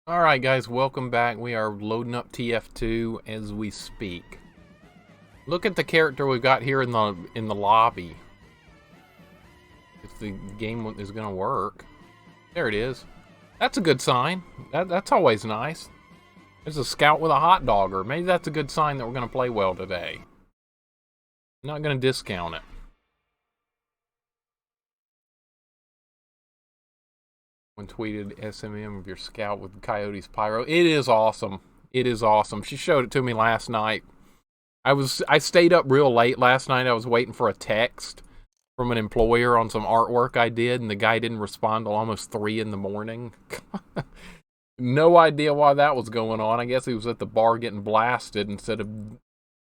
Alright guys, welcome back. We are loading up TF2 as we speak. Look at the character we've got here in the lobby. If the game is gonna work. There it is. That's a good sign. That's always nice. There's a scout with a hot dogger. Maybe that's a good sign that we're gonna play well today. I'm not gonna discount it. One tweeted SMM of your scout with Coyote's pyro. It is awesome. It is awesome. She showed it to me last night. I stayed up real late last night. I was waiting for a text from an employer on some artwork I did, and the guy didn't respond till almost 3 in the morning. No idea why that was going on. I guess he was at the bar getting blasted instead of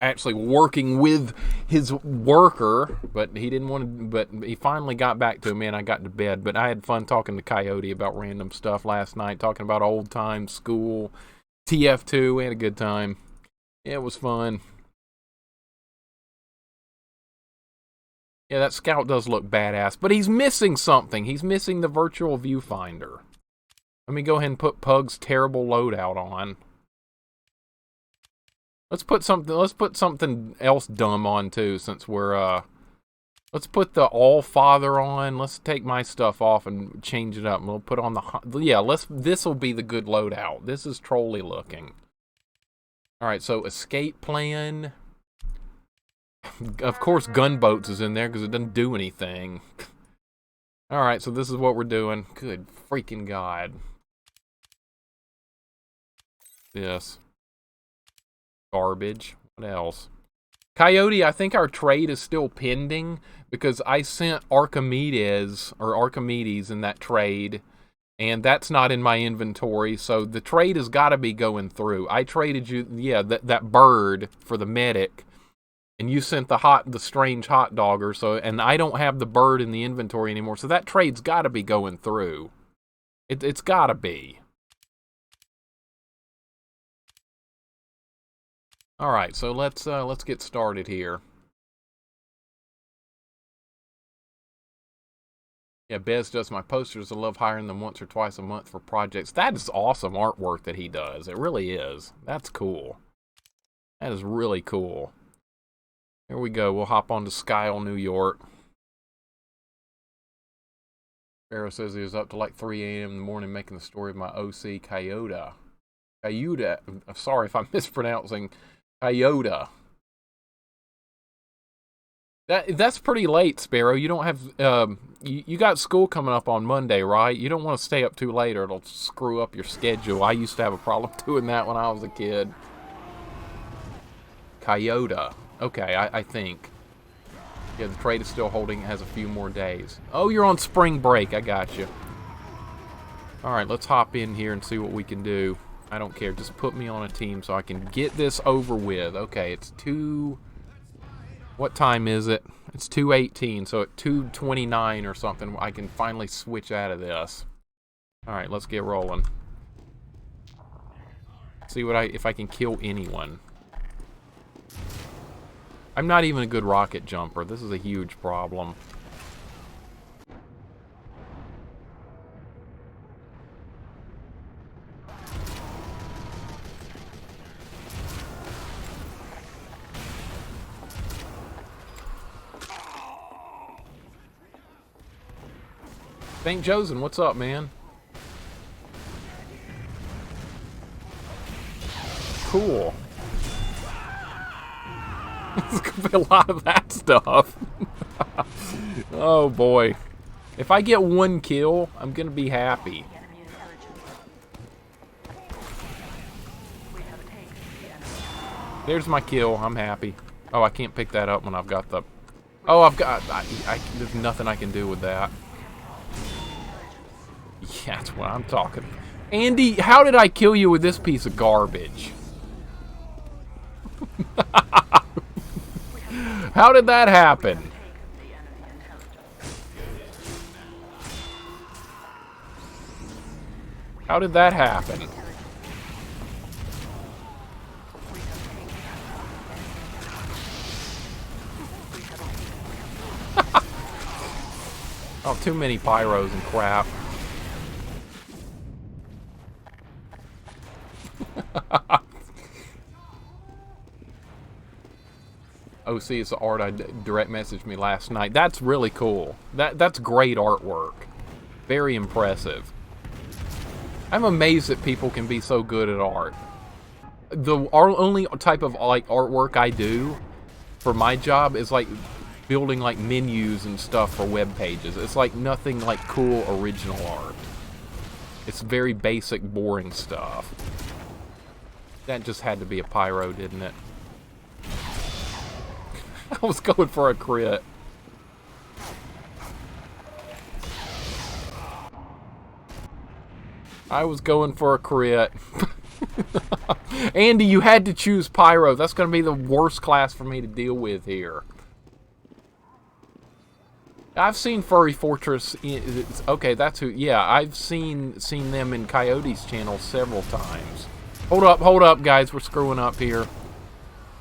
actually working with his worker, but he didn't want to, but he finally got back to me and I got to bed. But I had fun talking to Coyote about random stuff last night, talking about old times, school, TF2. We had a good time. Yeah, it was fun. Yeah, that scout does look badass, but he's missing something. He's missing the virtual viewfinder. Let me go ahead and put Pug's terrible loadout on. Let's put something else dumb on too, since we're let's put the All-Father on. Let's take my stuff off and change it up. We'll put on the this will be the good loadout. This is trolly looking. Alright, so escape plan. Of course gunboats is in there because it doesn't do anything. Alright, so this is what we're doing. Good freaking God. This. Garbage. What else? Coyote, I think our trade is still pending because I sent Archimedes in that trade, and that's not in my inventory, so the trade has got to be going through. I traded you, yeah, that bird for the medic, and you sent the strange hot dogger, so, and I don't have the bird in the inventory anymore, so that trade's got to be going through. It's got to be. All right, so let's get started here. Yeah, Bez does my posters. I love hiring them once or twice a month for projects. That is awesome artwork that he does. It really is. That's cool. That is really cool. Here we go. We'll hop on to Skyle, New York. Sparrow says he was up to like 3 a.m. in the morning making the story of my OC, Coyote. Coyote. I'm sorry if I'm mispronouncing. Coyote. That's pretty late, Sparrow. You don't have you got school coming up on Monday, right? You don't want to stay up too late or it'll screw up your schedule. I used to have a problem doing that when I was a kid. Coyote. Okay, I think. Yeah, the trade is still holding. It has a few more days. Oh, you're on spring break. I got you. All right, let's hop in here and see what we can do. I don't care. Just put me on a team so I can get this over with. Okay, it's 2... What time is it? It's 2:18, so at 2:29 or something, I can finally switch out of this. All right, let's get rolling. See if I can kill anyone. I'm not even a good rocket jumper. This is a huge problem. Thank Josan, what's up, man? Cool. There's gonna be a lot of that stuff. Oh boy. If I get 1 kill, I'm gonna be happy. There's my kill, I'm happy. Oh, I can't pick that up when I've got the... Oh, there's nothing I can do with that. Yeah, that's what I'm talking about. Andy, how did I kill you with this piece of garbage? How did that happen? How did that happen? Oh, too many pyros and crap. OC is the art I direct messaged me last night. That's really cool. That's great artwork. Very impressive. I'm amazed that people can be so good at art. The only type of like artwork I do for my job is like building like menus and stuff for web pages. It's like nothing like cool original art. It's very basic, boring stuff. That just had to be a pyro, didn't it? I was going for a crit. I was going for a crit. Andy, you had to choose pyro. That's going to be the worst class for me to deal with here. I've seen Furry Fortress. Okay, that's who. Yeah, I've seen them in Coyote's channel several times. Hold up, guys. We're screwing up here.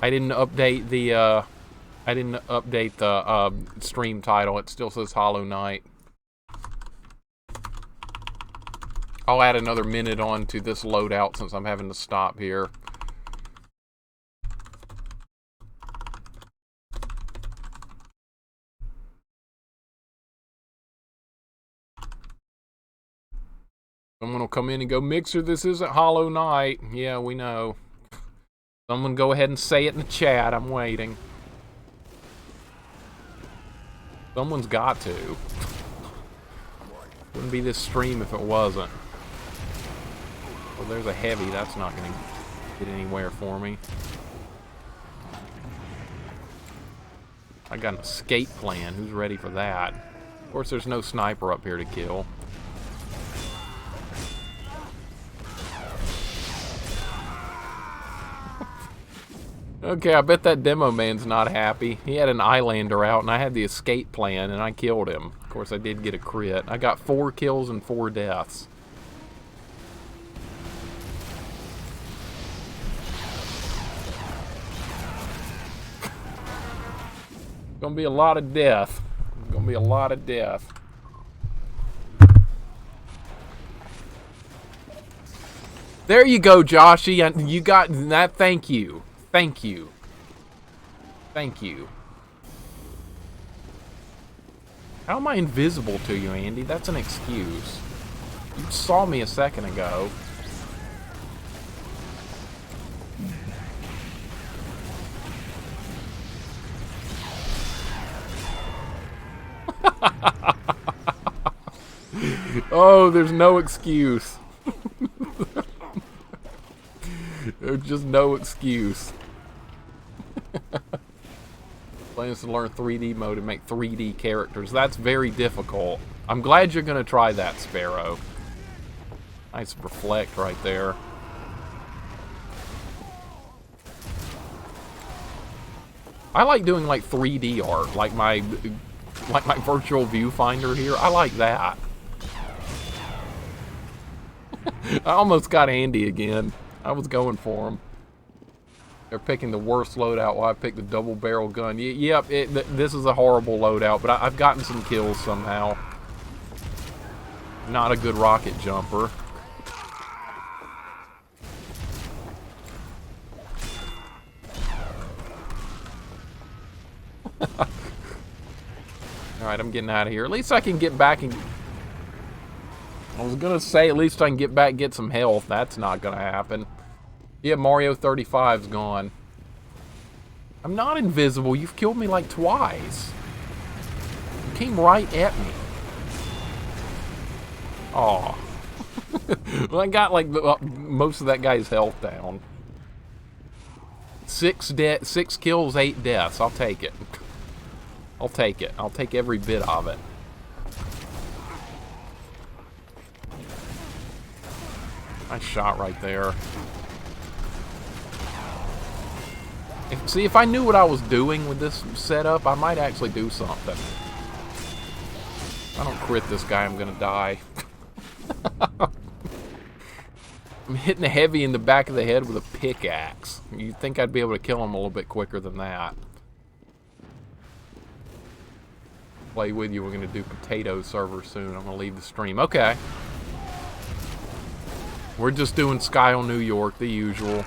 I didn't update the stream title. It still says Hollow Knight. I'll add another minute on to this loadout since I'm having to stop here. Someone will come in and go, Mixer, this isn't Hollow Knight. Yeah, we know. Someone go ahead and say it in the chat. I'm waiting. Someone's got to. Wouldn't be this stream if it wasn't. Well, there's a heavy. That's not going to get anywhere for me. I got an escape plan. Who's ready for that? Of course, there's no sniper up here to kill. Okay, I bet that demo man's not happy. He had an Islander out, and I had the escape plan, and I killed him. Of course, I did get a crit. I got 4 kills and 4 deaths. Gonna be a lot of death. Gonna be a lot of death. There you go, Joshy. You got that. Thank you. Thank you. Thank you. How am I invisible to you, Andy? That's an excuse. You saw me a second ago. Oh, there's no excuse. There's just no excuse. Plans to learn 3D mode and make 3D characters. That's very difficult. I'm glad you're going to try that, Sparrow. Nice reflect right there. I like doing like 3D art, like my virtual viewfinder here. I like that. I almost got Andy again. I was going for him. They're picking the worst loadout while I picked the double barrel gun. Yep, this is a horrible loadout, but I've gotten some kills somehow. Not a good rocket jumper. Alright, I'm getting out of here. At least I can get back and... I was gonna say, at least I can get back and get some health. That's not gonna happen. Yeah, Mario 35's gone. I'm not invisible. You've killed me like twice. You came right at me. Aw. Well, I got like most of that guy's health down. 6 kills, 8 deaths. I'll take it. I'll take it. I'll take every bit of it. Nice shot right there. See, if I knew what I was doing with this setup, I might actually do something. If I don't crit this guy, I'm gonna die. I'm hitting a heavy in the back of the head with a pickaxe. You'd think I'd be able to kill him a little bit quicker than that. Play with you. We're gonna do potato server soon. I'm gonna leave the stream. Okay. We're just doing Skyle, New York, the usual.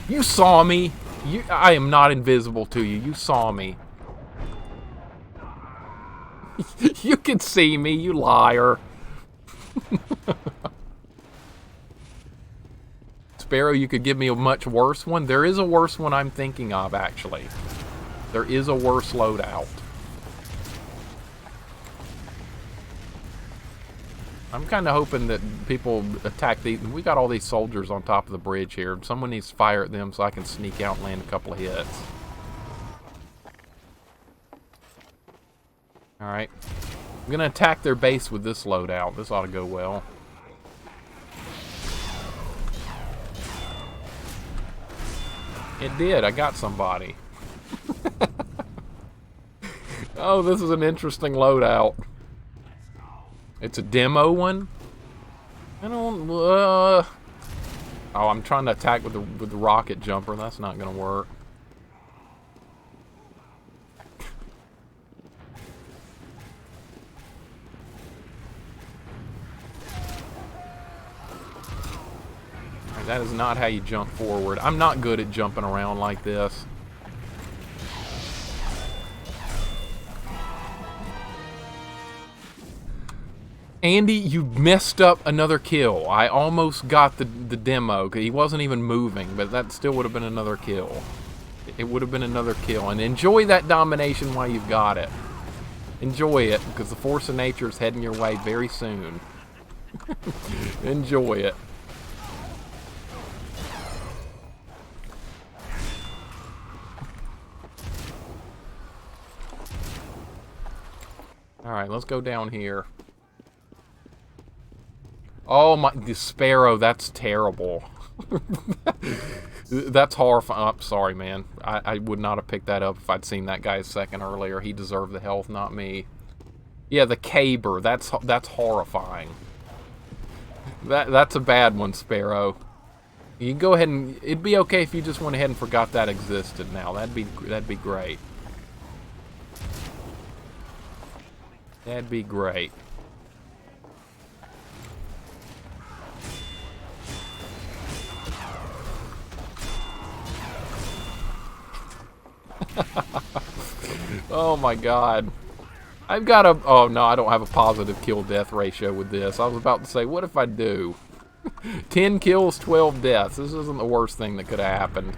You saw me. I am not invisible to you. You saw me. You can see me, you liar. Sparrow, you could give me a much worse one. There is a worse one I'm thinking of, actually. There is a worse loadout. I'm kind of hoping that people attack these. We got all these soldiers on top of the bridge here. Someone needs to fire at them so I can sneak out and land a couple of hits. Alright. I'm going to attack their base with this loadout. This ought to go well. It did. I got somebody. Oh, this is an interesting loadout. It's a demo one? I don't... Oh, I'm trying to attack with the rocket jumper. That's not going to work. That is not how you jump forward. I'm not good at jumping around like this. Andy, you messed up another kill. I almost got the demo. He wasn't even moving, but that still would have been another kill. It would have been another kill. And enjoy that domination while you've got it. Enjoy it, because the force of nature is heading your way very soon. Enjoy it. Alright, let's go down here. Oh my, the Sparrow, that's terrible. That's horrifying. Oh, sorry, man. I would not have picked that up if I'd seen that guy a second earlier. He deserved the health, not me. Yeah, the Caber, that's horrifying. That's a bad one, Sparrow. You can go ahead and... It'd be okay if you just went ahead and forgot that existed now. That'd be great. That'd be great. Oh my god. I've got a... Oh no, I don't have a positive kill-death ratio with this. I was about to say, what if I do? 10 kills, 12 deaths. This isn't the worst thing that could have happened.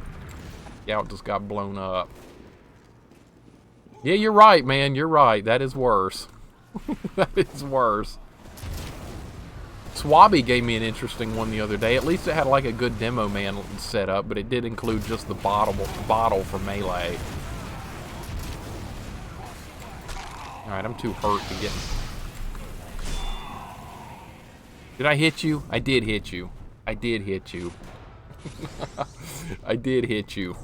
Yeah, it just got blown up. Yeah, you're right, man. You're right. That is worse. That is worse. Swabby gave me an interesting one the other day. At least it had like a good demo man set up, but it did include just the bottle for melee. Alright, I'm too hurt to get... Did I hit you? I did hit you. I did hit you. I did hit you.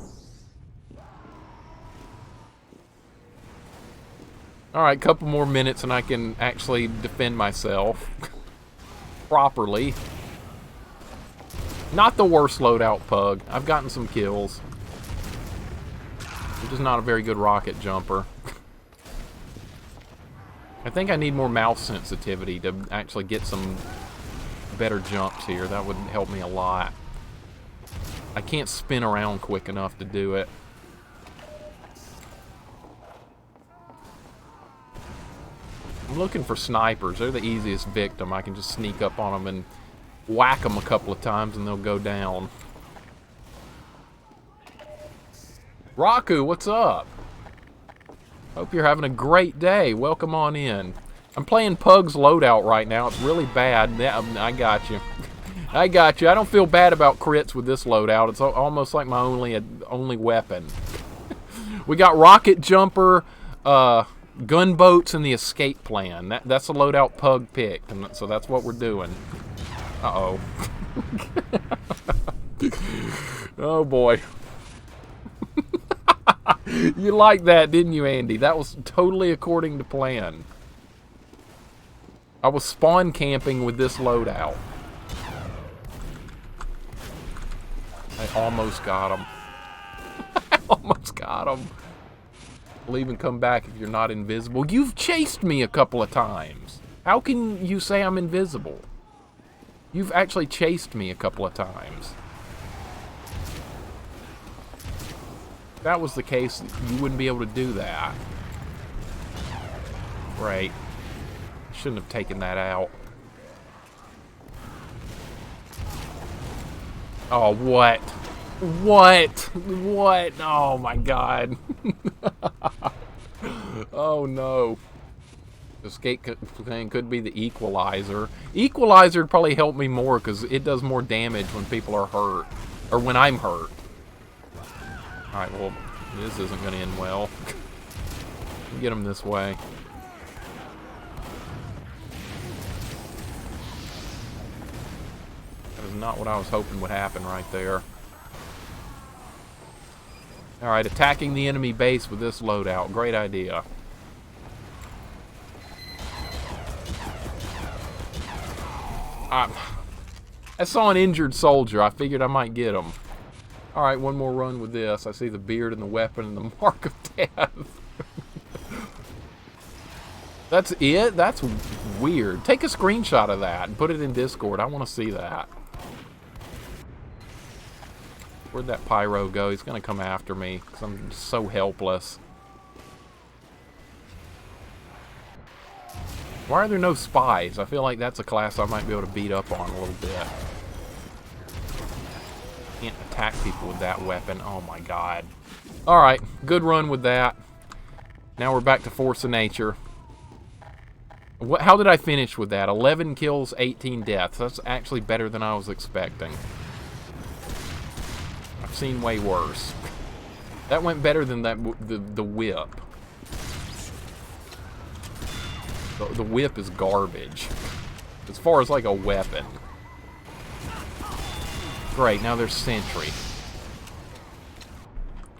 Alright, couple more minutes and I can actually defend myself. Properly. Not the worst loadout pug. I've gotten some kills. I'm just not a very good rocket jumper. I think I need more mouse sensitivity to actually get some better jumps here. That would help me a lot. I can't spin around quick enough to do it. I'm looking for snipers. They're the easiest victim. I can just sneak up on them and whack them a couple of times and they'll go down. Raku, what's up? Hope you're having a great day. Welcome on in. I'm playing Pug's loadout right now. It's really bad. I got you. I got you. I don't feel bad about crits with this loadout. It's almost like my only weapon. We got rocket jumper, gunboats, and the escape plan. That's the loadout Pug picked, and so that's what we're doing. Uh-oh. Oh boy. You liked that, didn't you, Andy? That was totally according to plan. I was spawn camping with this loadout. I almost got him. I almost got him. Leave and come back if you're not invisible. You've chased me a couple of times. How can you say I'm invisible? You've actually chased me a couple of times. If that was the case, you wouldn't be able to do that. Right. Shouldn't have taken that out. Oh, what? What? What? Oh, my God. Oh, no. The escape thing could be the equalizer. Equalizer would probably help me more because it does more damage when people are hurt. Or when I'm hurt. Alright, well, this isn't going to end well. Get him this way. That is not what I was hoping would happen right there. Alright, attacking the enemy base with this loadout. Great idea. I saw an injured soldier. I figured I might get him. Alright, one more run with this. I see the beard and the weapon and the mark of death. That's it? That's weird. Take a screenshot of that and put it in Discord. I want to see that. Where'd that pyro go? He's going to come after me because I'm so helpless. Why are there no spies? I feel like that's a class I might be able to beat up on a little bit. Can't attack people with that weapon. Oh my God. Alright, good run with that. Now we're back to ForceANature. How did I finish with that? 11 kills, 18 deaths. That's actually better than I was expecting. I've seen way worse. That went better than that the whip. The whip is garbage. As far as like a weapon. Great, now there's sentry.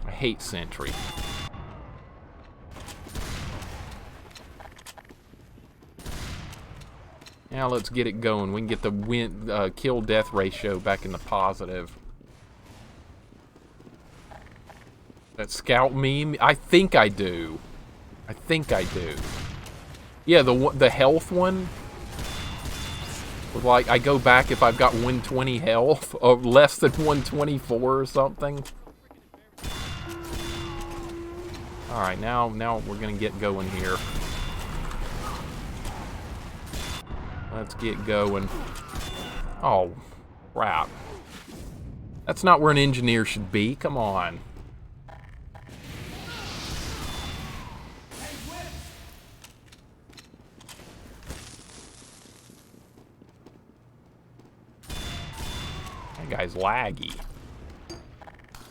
I hate sentry. Now let's get it going. We can get the kill-death ratio back in the positive. That scout meme? I think I do. I think I do. Yeah, the health one. Like, I go back if I've got 120 health, or less than 124 or something. Alright, now we're gonna get going here. Let's get going. Oh, crap. That's not where an engineer should be. Come on. That guy's laggy.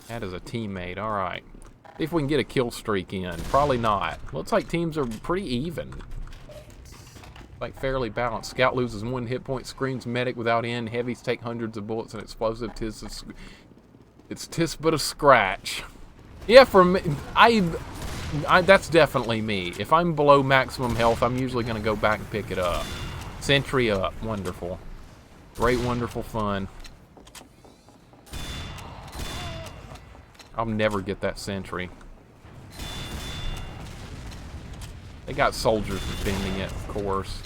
That is a teammate. Alright. See if we can get a kill streak in. Probably not. Looks like teams are pretty even. Like fairly balanced. Scout loses 1 hit point, screams medic without end, heavies take hundreds of bullets, and explosive it's tis but a scratch. Yeah, for me, that's definitely me. If I'm below maximum health, I'm usually going to go back and pick it up. Sentry up. Wonderful. Great, wonderful fun. I'll never get that sentry. They got soldiers defending it, of course.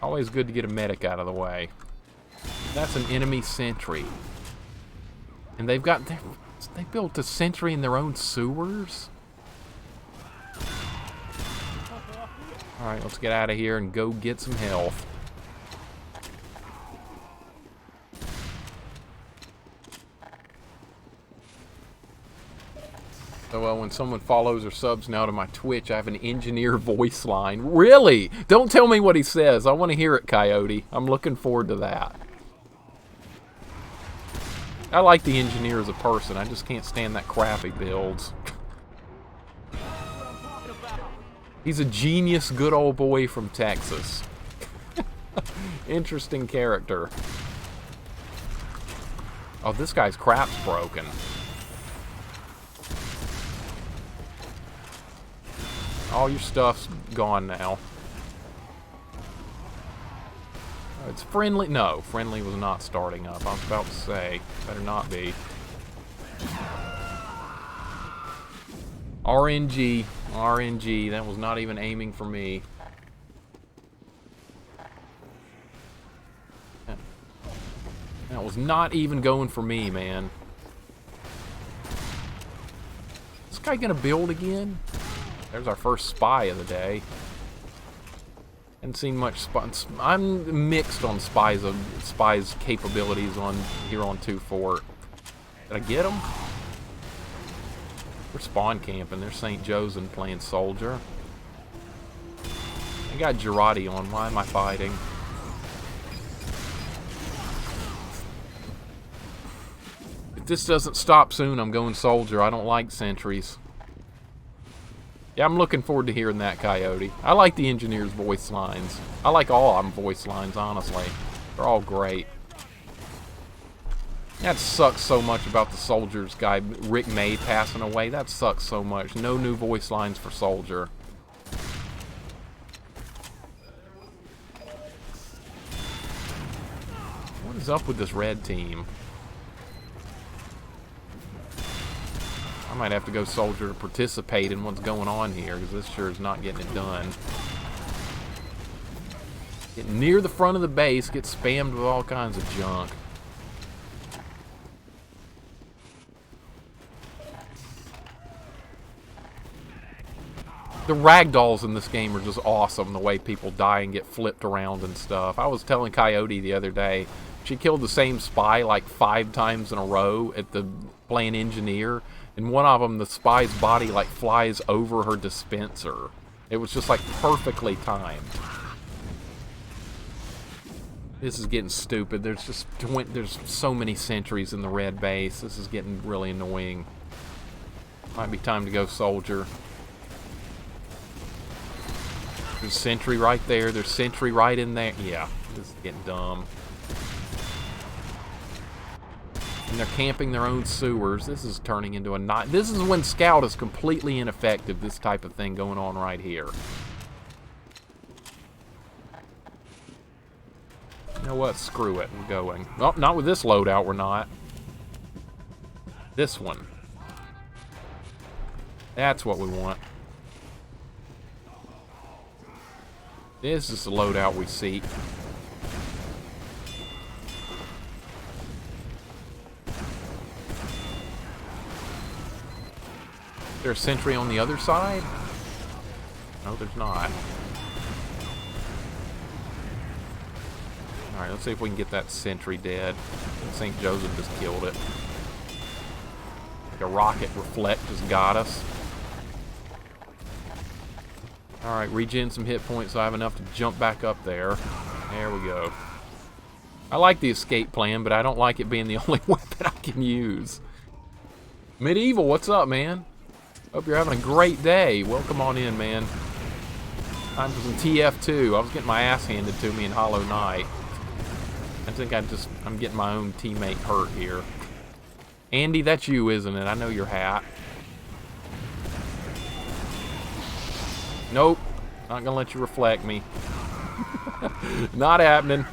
Always good to get a medic out of the way. That's an enemy sentry. And they built a sentry in their own sewers? Alright, let's get out of here and go get some health. So when someone follows or subs now to my Twitch, I have an engineer voice line. Really? Don't tell me what he says. I want to hear it, Coyote. I'm looking forward to that. I like the engineer as a person. I just can't stand that crap he builds. He's a genius, good old boy from Texas. Interesting character. Oh, this guy's crap's broken. All your stuff's gone now. It's friendly. No, friendly was not starting up. I was about to say. Better not be. RNG. RNG. That was not even aiming for me. That was not even going for me, man. Is this guy gonna build again? There's our first spy of the day. Haven't seen much spies. I'm mixed on spies capabilities on here on 2-Fort. Did I get him? We're spawn camping. There's St. Josan playing soldier. I got Girardi on. Why am I fighting? If this doesn't stop soon, I'm going soldier. I don't like sentries. Yeah, I'm looking forward to hearing that, Coyote. I like the engineer's voice lines. I like all of them voice lines, honestly. They're all great. That sucks so much about the soldiers guy, Rick May, passing away. That sucks so much. No new voice lines for soldier. What is up with this red team? I might have to go soldier to participate in what's going on here, because this sure is not getting it done. Get near the front of the base, get spammed with all kinds of junk. The ragdolls in this game are just awesome, the way people die and get flipped around and stuff. I was telling Coyote the other day, she killed the same spy like 5 times in a row at the playing engineer. And one of them, the spy's body like flies over her dispenser. It was just like perfectly timed. This is getting stupid. There's so many sentries in the red base. This is getting really annoying. Might be time to go soldier. There's sentry right there. There's sentry right in there. Yeah, this is getting dumb. And they're camping their own sewers. This is turning into a night. This is when Scout is completely ineffective. This type of thing going on right here. You know what? Screw it. We're going. Oh, not with this loadout. We're not. This one. That's what we want. This is the loadout we seek. Is there a sentry on the other side? No, there's not. Alright, let's see if we can get that sentry dead. St. Joseph just killed it. Like a rocket reflect just got us. Alright, regen some hit points so I have enough to jump back up there. There we go. I like the escape plan, but I don't like it being the only weapon I can use. Medieval, what's up, man? Hope you're having a great day. Welcome on in, man. Time for some TF2. I was getting my ass handed to me in Hollow Knight. I think I'm getting my own teammate hurt here. Andy, that's you, isn't it? I know your hat. Nope. Not gonna let you reflect me. Not happening.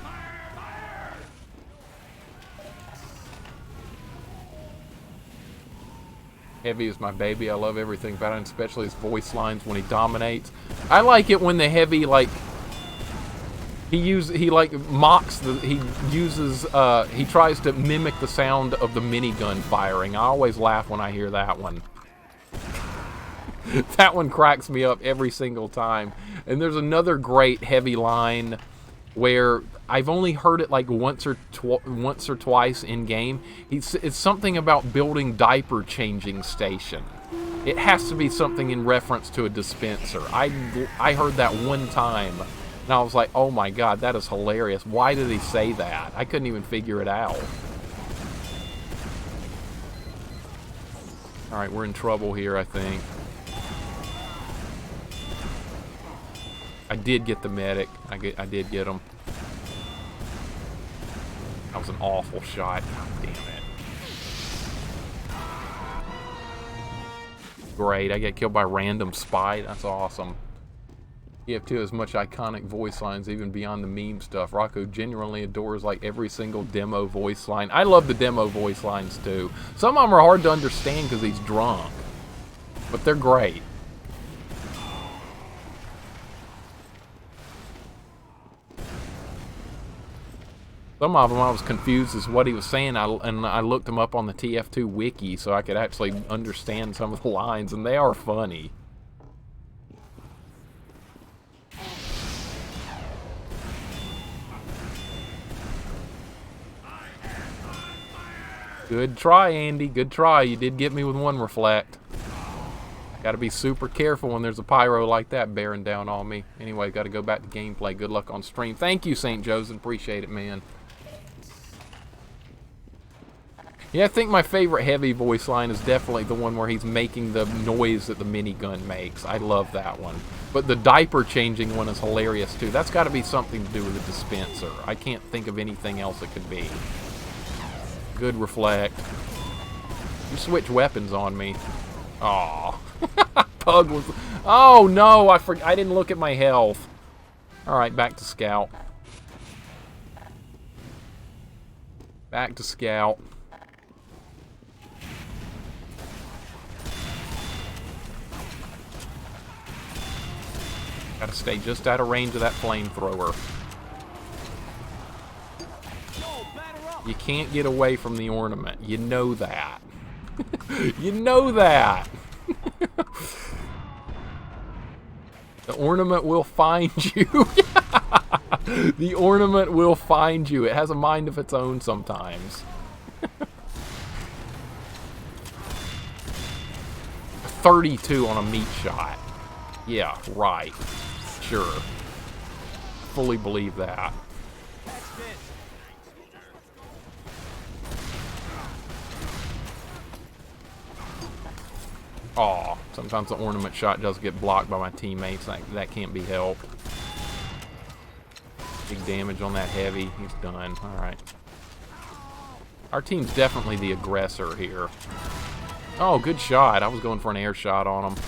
Heavy is my baby. I love everything about it, especially his voice lines when he dominates. I like it when the Heavy, like, he tries to mimic the sound of the minigun firing. I always laugh when I hear that one. That one cracks me up every single time. And there's another great Heavy line where I've only heard it like once or twice in game. It's something about building diaper changing station. It has to be something in reference to a dispenser. I heard that one time, and I was like, oh my god, that is hilarious. Why did he say that? I couldn't even figure it out. Alright, we're in trouble here, I think. I did get the medic. I did get him. That was an awful shot. God damn it. Great. I get killed by a random spy. That's awesome. TF2 has much iconic voice lines, even beyond the meme stuff. Rocco genuinely adores like every single demo voice line. I love the demo voice lines too. Some of them are hard to understand because he's drunk. but they're great. Some of them I was confused as what he was saying, and I looked them up on the TF2 wiki so I could actually understand some of the lines, and they are funny. Good try, Andy. Good try. You did get me with one reflect. Gotta be super careful when there's a pyro like that bearing down on me. Anyway, gotta go back to gameplay. Good luck on stream. Thank you, St. Josan. Appreciate it, man. Yeah, I think my favorite heavy voice line is definitely the one where he's making the noise that the minigun makes. I love that one. But the diaper changing one is hilarious too. That's got to be something to do with the dispenser. I can't think of anything else it could be. Good reflect. You switch weapons on me. Aw. Pug was... Oh no, I didn't look at my health. Alright, back to scout. Back to scout. Gotta stay just out of range of that flamethrower. You can't get away from the ornament. You know that. You know that. The ornament will find you. The ornament will find you. It has a mind of its own sometimes. 32 on a meat shot. Yeah, right. Sure. Fully believe that. Aw, sometimes the ornament shot does get blocked by my teammates. That can't be helped. Big damage on that heavy. He's done. Alright. Our team's definitely the aggressor here. Oh, good shot. I was going for an air shot on him.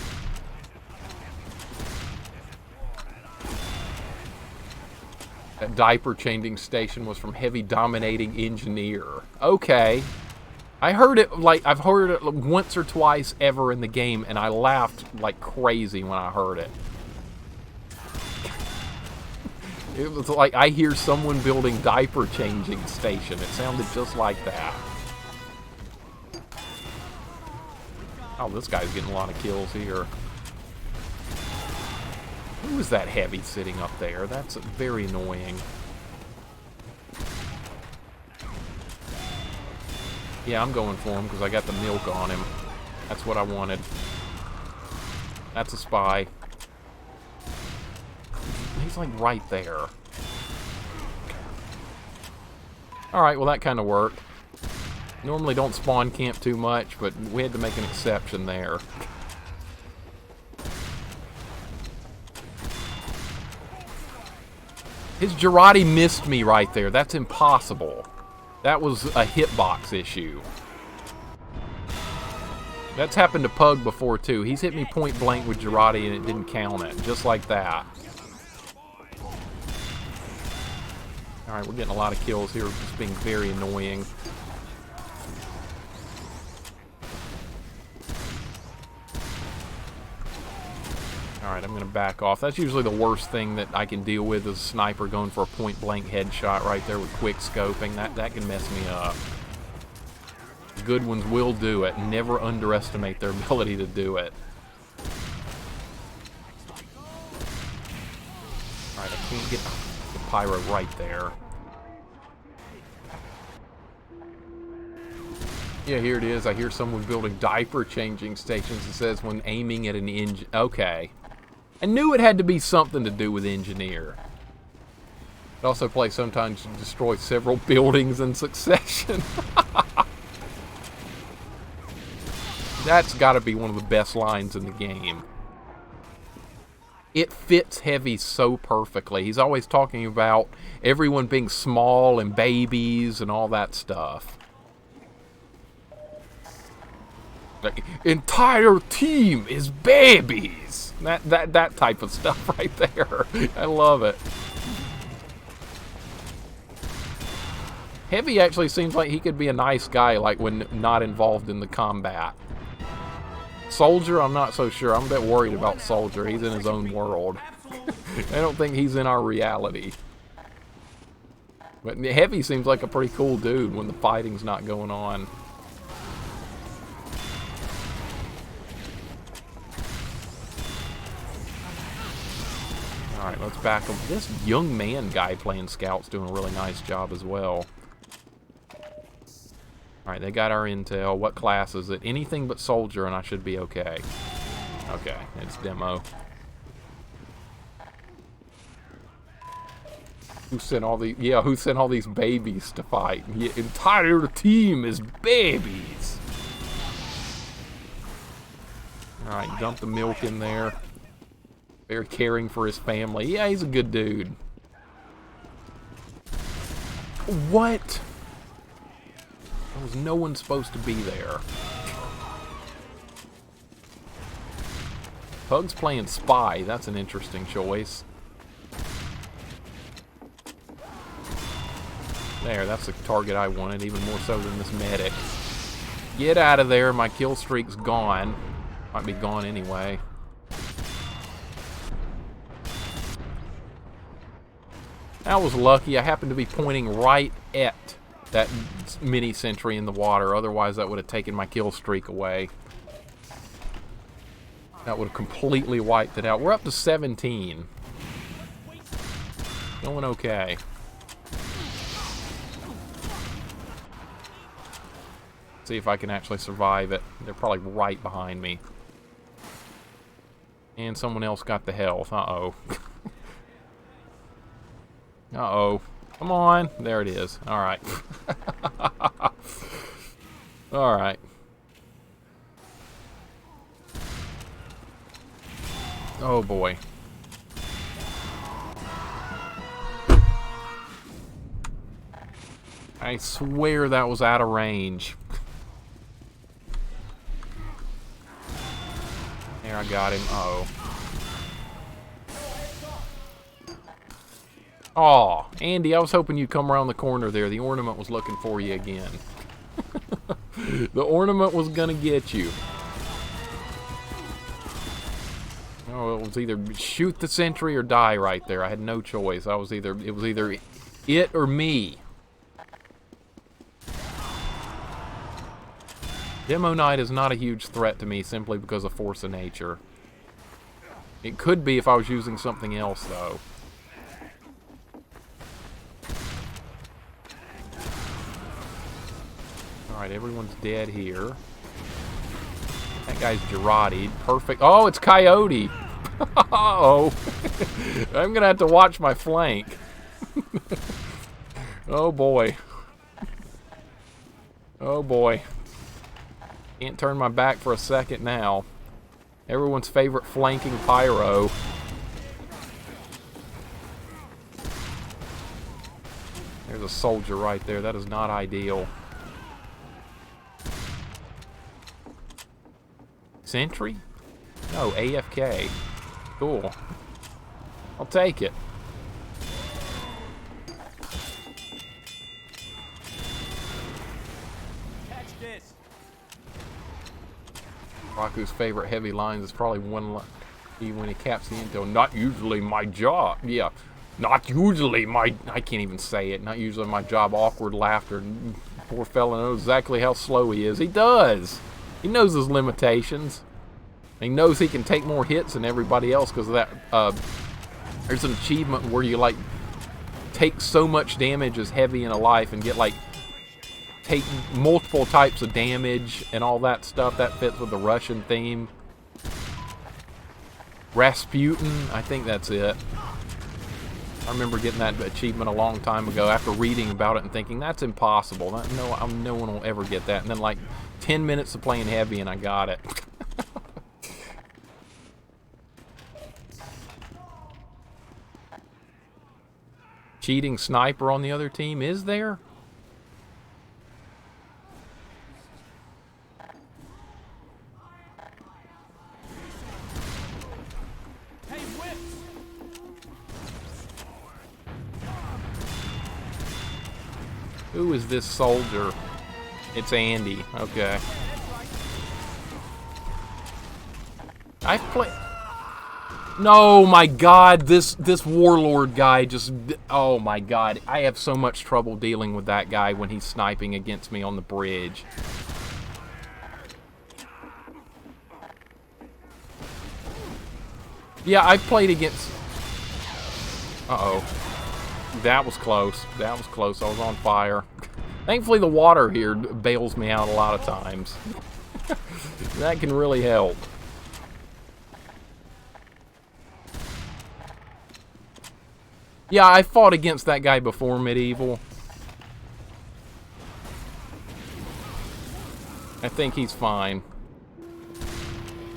That diaper changing station was from Heavy Dominating Engineer. Okay. I heard it, like, I've heard it once or twice ever in the game, and I laughed like crazy when I heard it. It was like I hear someone building diaper changing station. It sounded just like that. Oh, this guy's getting a lot of kills here. Who is that heavy sitting up there? That's very annoying. Yeah, I'm going for him because I got the milk on him. That's what I wanted. That's a spy. He's like right there. Alright, well that kind of worked. Normally don't spawn camp too much, but we had to make an exception there. His Girardi missed me right there. That's impossible. That was a hitbox issue. That's happened to Pug before too. He's hit me point blank with Girardi and it didn't count it. Just like that. Alright, we're getting a lot of kills here, just being very annoying. Alright, I'm going to back off. That's usually the worst thing that I can deal with is a sniper going for a point-blank headshot right there with quick scoping. That can mess me up. Good ones will do it. Never underestimate their ability to do it. Alright, I can't get the pyro right there. Yeah, here it is. I hear someone building diaper changing stations. It says when aiming at an engine. Okay. I knew it had to be something to do with engineer. It also plays sometimes to destroy several buildings in succession. That's got to be one of the best lines in the game. It fits Heavy so perfectly. He's always talking about everyone being small and babies and all that stuff. Like, entire team is babies. That type of stuff right there. I love it. Heavy actually seems like he could be a nice guy, like when not involved in the combat. Soldier, I'm not so sure. I'm a bit worried about Soldier. He's in his own world. I don't think he's in our reality. But Heavy seems like a pretty cool dude when the fighting's not going on. Alright, let's back him. This young man guy playing Scout's doing a really nice job as well. Alright, they got our intel. What class is it? Anything but Soldier, and I should be okay. Okay, it's demo. Who sent all the who sent all these babies to fight? The entire team is babies. Alright, dump the milk in there. Very caring for his family. Yeah, he's a good dude. What? There was no one supposed to be there. Pug's playing Spy. That's an interesting choice. There, that's the target I wanted, even more so than this medic. Get out of there. My kill streak's gone. Might be gone anyway. I was lucky. I happened to be pointing right at that mini sentry in the water. Otherwise, that would have taken my kill streak away. That would have completely wiped it out. We're up to 17. Going okay. See if I can actually survive it. They're probably right behind me. And someone else got the health. Uh-oh. Uh-oh. Come on. There it is. Alright. Alright. Oh boy. I swear that was out of range. There, I got him. Uh-oh. Aw, Andy, I was hoping you'd come around the corner there. The ornament was looking for you again. The ornament was gonna get you. Oh, it was either shoot the sentry or die right there. I had no choice. It was either it or me. Demo Knight is not a huge threat to me simply because of ForceANature. It could be if I was using something else, though. Alright, everyone's dead here. That guy's Girardi'd. Perfect. Oh, it's Coyote! Uh-oh. I'm gonna have to watch my flank. Oh, boy. Oh, boy. Can't turn my back for a second now. Everyone's favorite flanking pyro. There's a soldier right there. That is not ideal. Sentry? No, AFK. Cool. I'll take it. Raku's favorite heavy lines is probably one line when he caps the intel. Not usually my job. Yeah. Not usually my... I can't even say it. Not usually my job. Awkward laughter. Poor fella knows exactly how slow he is. He does. He knows his limitations. He knows he can take more hits than everybody else because of that. There's an achievement where you, like, take so much damage as heavy in a life and get, like, take multiple types of damage and all that stuff. That fits with the Russian theme. Rasputin, I think that's it. I remember getting that achievement a long time ago after reading about it and thinking, that's impossible. No one will ever get that. And then, like, 10 minutes of playing heavy and I got it. Cheating sniper on the other team, is there? Who is this soldier? It's Andy. Okay. I've played... No, my God, this Warlord guy just... Oh, my God. I have so much trouble dealing with that guy when he's sniping against me on the bridge. Yeah, I've played against... Uh-oh. That was close. That was close. I was on fire. Thankfully, the water here bails me out a lot of times. That can really help. Yeah, I fought against that guy before Medieval. I think he's fine.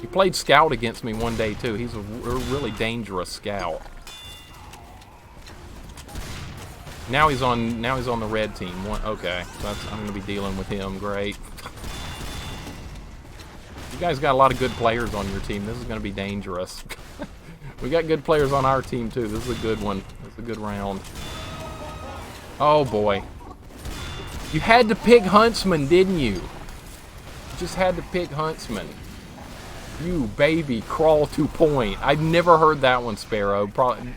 He played Scout against me one day, too. He's a really dangerous Scout. Now he's on the red team. Okay, so I'm going to be dealing with him. Great. You guys got a lot of good players on your team. This is going to be dangerous. We got good players on our team, too. This is a good one. This is a good round. Oh, boy. You had to pick Huntsman, didn't you? You just had to pick Huntsman. You baby, crawl to point. I've never heard that one, Sparrow. Probably.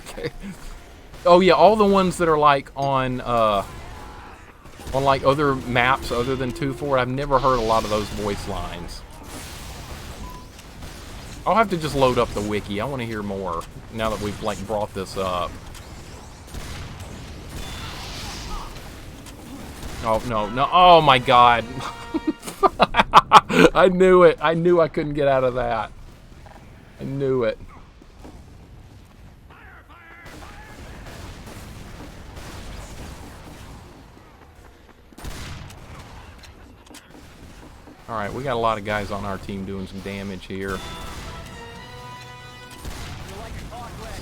Oh, yeah, all the ones that are, like, on like, other maps other than 2.4, I've never heard a lot of those voice lines. I'll have to just load up the wiki. I want to hear more now that we've, like, brought this up. Oh, no, no. Oh, my God. I knew it. I knew I couldn't get out of that. I knew it. Alright, we got a lot of guys on our team doing some damage here.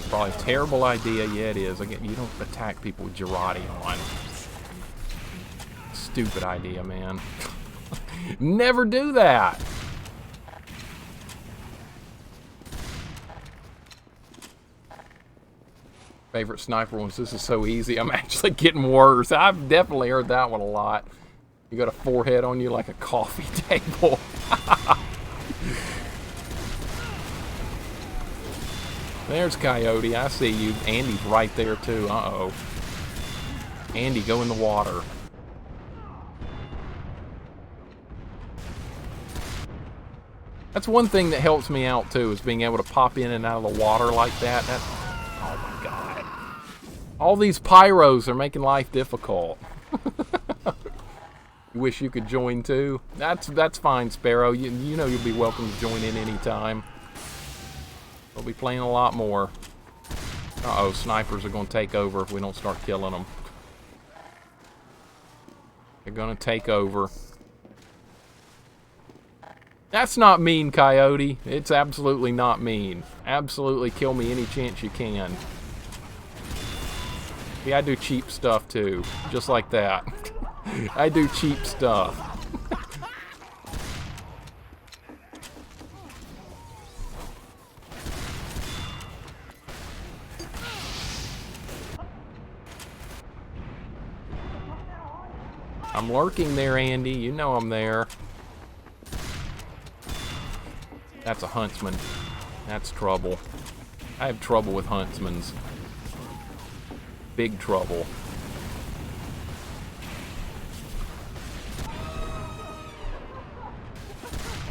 Probably a terrible idea. Yeah, it is. Again, you don't attack people with Girardi on. Stupid idea, man. Never do that! Favorite sniper ones. This is so easy. I'm actually getting worse. I've definitely heard that one a lot. You got a forehead on you like a coffee table. There's Coyote. I see you. Andy's right there, too. Uh-oh. Andy, go in the water. That's one thing that helps me out, too, is being able to pop in and out of the water like that. Oh, my God. All these pyros are making life difficult. You wish you could join too? That's fine, Sparrow. You know you'll be welcome to join in anytime. We'll be playing a lot more. Uh-oh, snipers are going to take over if we don't start killing them. They're going to take over. That's not mean, Coyote. It's absolutely not mean. Absolutely kill me any chance you can. Yeah, I do cheap stuff too. Just like that. I do cheap stuff. I'm lurking there, Andy. You know I'm there. That's a huntsman. That's trouble. I have trouble with huntsmans. Big trouble.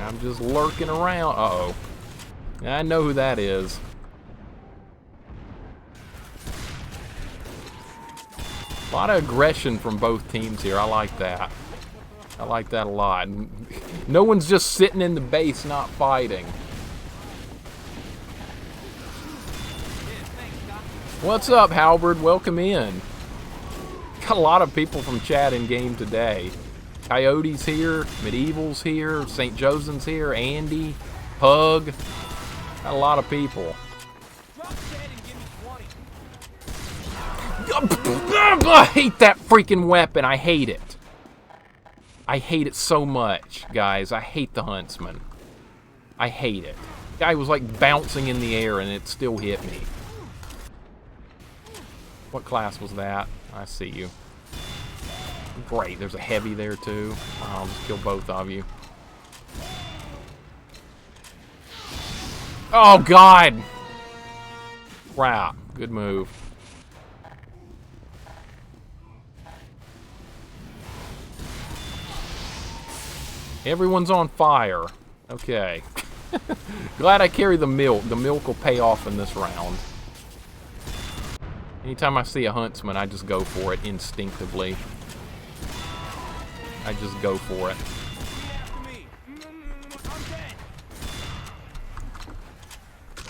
I'm just lurking around. Uh-oh. I know who that is. A lot of aggression from both teams here. I like that. I like that a lot. No one's just sitting in the base not fighting. What's up, Halberd? Welcome in. Got a lot of people from chat in game today. Coyote's here, Medieval's here, St. Josan's here, Andy, Pug. Got a lot of people. I hate that freaking weapon. I hate it. I hate it so much, guys. I hate the Huntsman. I hate it. The guy was like bouncing in the air and it still hit me. What class was that? I see you. Great, there's a heavy there too. I'll just kill both of you. Oh, God! Crap. Good move. Everyone's on fire. Okay. Glad I carry the milk. The milk will pay off in this round. Anytime I see a huntsman, I just go for it instinctively. I just go for it.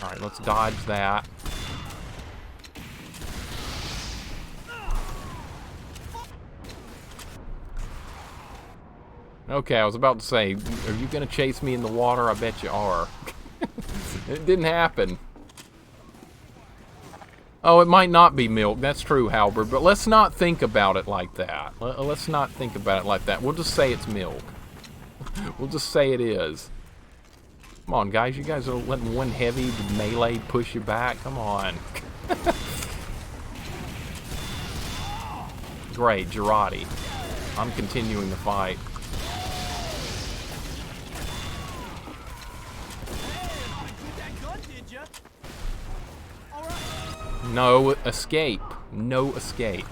Alright, let's dodge that. Okay, I was about to say, are you going to chase me in the water? I bet you are. It didn't happen. Oh, it might not be milk. That's true, Halberd. But let's not think about it like that. Let's not think about it like that. We'll just say it's milk. We'll just say it is. Come on, guys. You guys are letting one heavy melee push you back. Come on. Great, Girardi. I'm continuing the fight. No escape. No escape.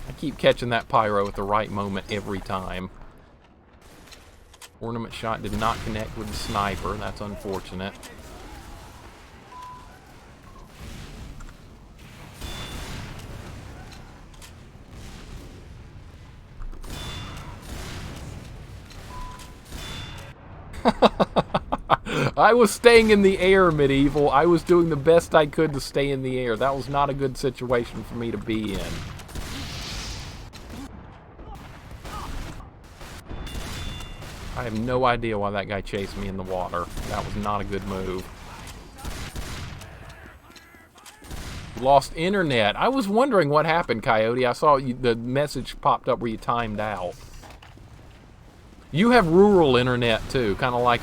I keep catching that pyro at the right moment every time. Ornament shot did not connect with the sniper. That's unfortunate. I was staying in the air, Medieval. I was doing the best I could to stay in the air. That was not a good situation for me to be in. I have no idea why that guy chased me in the water. That was not a good move. Lost internet. I was wondering what happened, Coyote. I saw the message popped up where you timed out. You have rural internet too, kind of like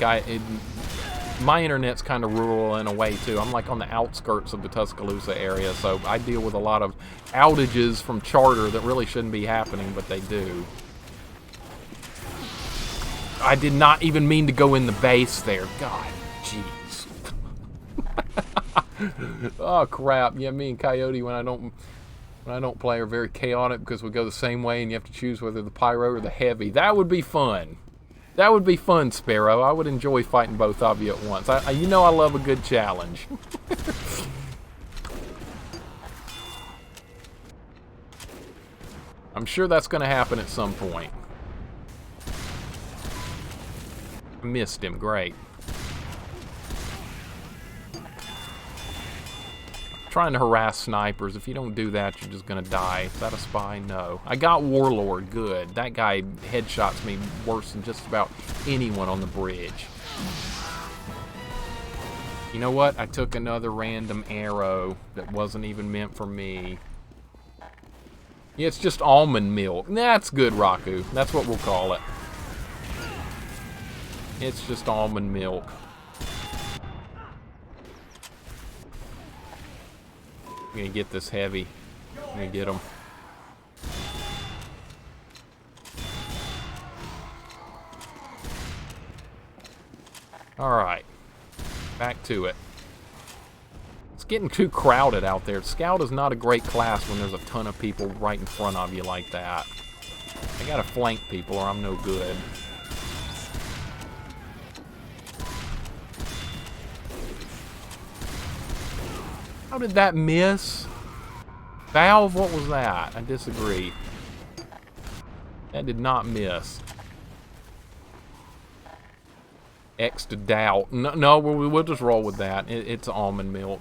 my internet's kind of rural in a way too. I'm like on the outskirts of the Tuscaloosa area, so I deal with a lot of outages from Charter that really shouldn't be happening, but they do. I did not even mean to go in the base there. God, jeez. Oh crap! Yeah, me and Coyote when I don't play are very chaotic because we go the same way, and you have to choose whether the pyro or the heavy. That would be fun. That would be fun, Sparrow. I would enjoy fighting both of you at once. You know I love a good challenge. I'm sure that's going to happen at some point. I missed him. Great. Trying to harass snipers. If you don't do that, you're just gonna die. Is that a spy? No. I got Warlord. Good. That guy headshots me worse than just about anyone on the bridge. You know what? I took another random arrow that wasn't even meant for me. Yeah, it's just almond milk. That's good, Raku. That's what we'll call it. It's just almond milk. I'm gonna get this heavy. I'm gonna get him. Alright. Back to it. It's getting too crowded out there. Scout is not a great class when there's a ton of people right in front of you like that. I gotta flank people or I'm no good. How did that miss? Valve, what was that? I disagree. That did not miss. X to doubt. No, we'll just roll with that. It's almond milk.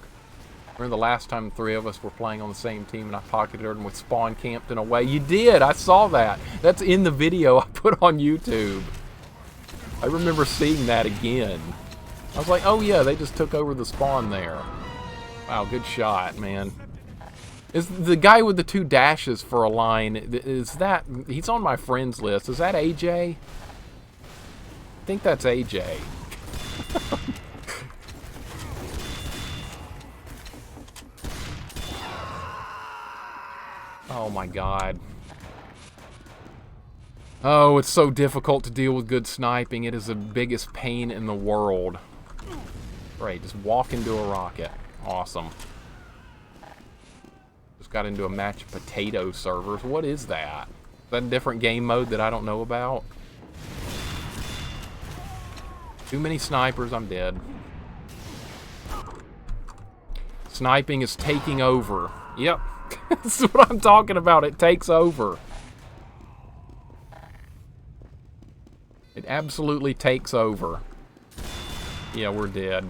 Remember the last time the three of us were playing on the same team and I pocketed them with spawn camped in a way? You did! I saw that. That's in the video I put on YouTube. I remember seeing that again. I was like, oh yeah, they just took over the spawn there. Wow, good shot, man. Is the guy with the 2 dashes for a line, is that... He's on my friends list. Is that AJ? I think that's AJ. Oh my god. Oh, it's so difficult to deal with good sniping. It is the biggest pain in the world. Great, just walk into a rocket. Awesome. Just got into a match of potato servers. What is that? Is that a different game mode that I don't know about? Too many snipers, I'm dead. Sniping is taking over. Yep. That's what I'm talking about. It takes over. It absolutely takes over. Yeah, we're dead.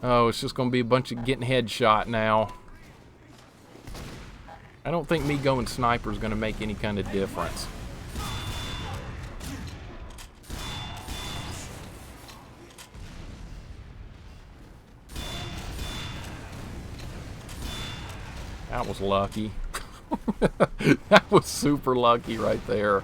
Oh, it's just going to be a bunch of getting headshot now. I don't think me going sniper is going to make any kind of difference. That was lucky. That was super lucky right there.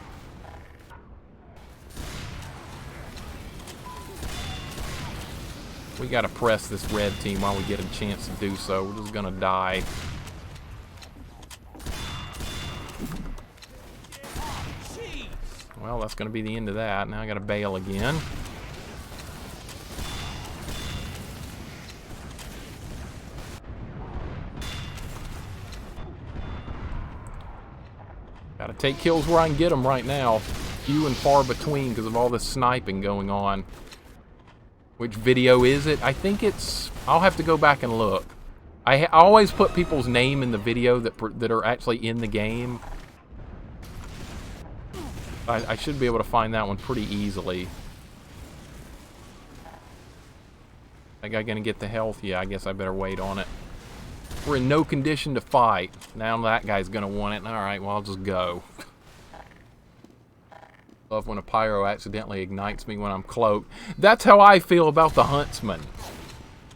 We gotta press this red team while we get a chance to do so. We're just gonna die. Well, that's gonna be the end of that. Now I gotta bail again. Gotta take kills where I can get them right now. Few and far between because of all this sniping going on. Which video is it? I think it's... I'll have to go back and look. I always put people's name in the video that are actually in the game. I should be able to find that one pretty easily. That guy gonna get the health? Yeah, I guess I better wait on it. We're in no condition to fight. Now that guy's gonna want it. Alright, well, I'll just go. Love when a pyro accidentally ignites me when I'm cloaked. That's how I feel about the huntsman.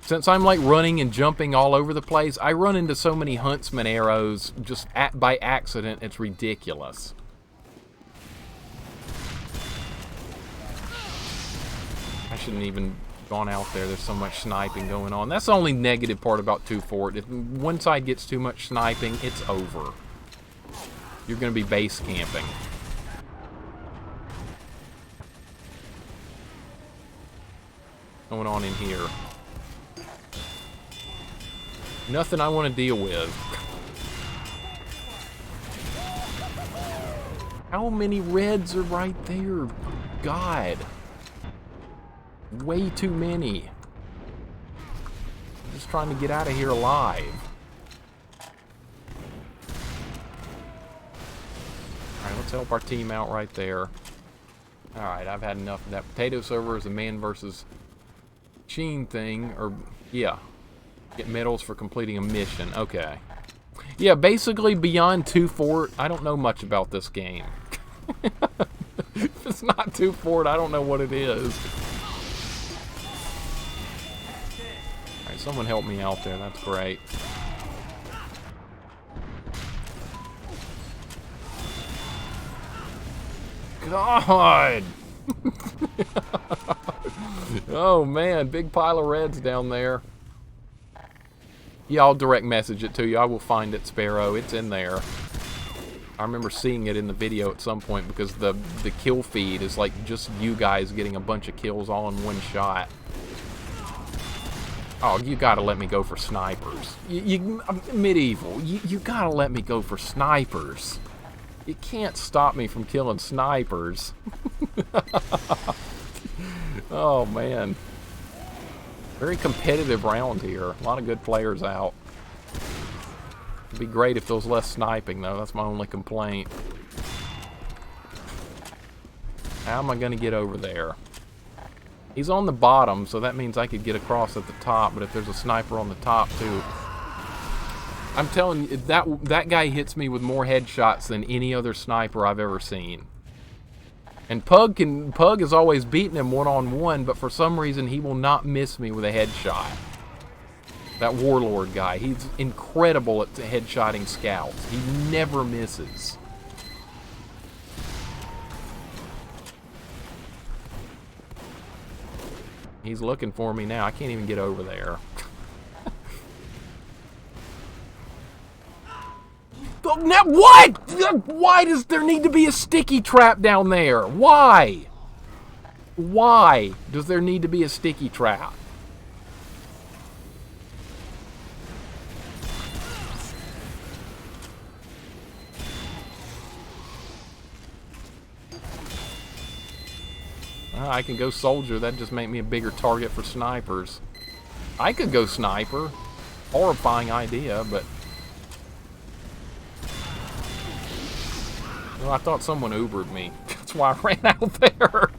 Since I'm like running and jumping all over the place, I run into so many huntsman arrows just by accident. It's ridiculous. I shouldn't even gone out there. There's so much sniping going on. That's the only negative part about 2-Fort. If one side gets too much sniping, it's over. You're going to be base camping. Going on in here. Nothing I want to deal with. How many reds are right there? God. Way too many. I'm just trying to get out of here alive. Alright, let's help our team out right there. Alright, I've had enough of that. Potato server is a man versus machine thing. Or, yeah. Get medals for completing a mission. Okay. Yeah, basically beyond 2-Fort, I don't know much about this game. If it's not 2-Fort, I don't know what it is. Alright, someone help me out there. That's great. God! Oh man, big pile of reds down there. Yeah, I'll direct message it to you. I will find it, Sparrow. It's in there. I remember seeing it in the video at some point because the kill feed is like just you guys getting a bunch of kills all in one shot. Oh, you gotta let me go for snipers. Medieval, you gotta let me go for snipers. You can't stop me from killing snipers. Oh, man. Very competitive round here. A lot of good players out. It'd be great if there was less sniping, though. That's my only complaint. How am I going to get over there? He's on the bottom, so that means I could get across at the top, but if there's a sniper on the top, too... I'm telling you, that guy hits me with more headshots than any other sniper I've ever seen. And Pug has always beaten him one-on-one, but for some reason he will not miss me with a headshot. That Warlord guy, he's incredible at headshotting scouts. He never misses. He's looking for me now. I can't even get over there. Now, what? Why does there need to be a sticky trap down there? Why? Why does there need to be a sticky trap? I can go soldier. That just made me a bigger target for snipers. I could go sniper. Horrifying idea, but... Well, I thought someone Ubered me. That's why I ran out there.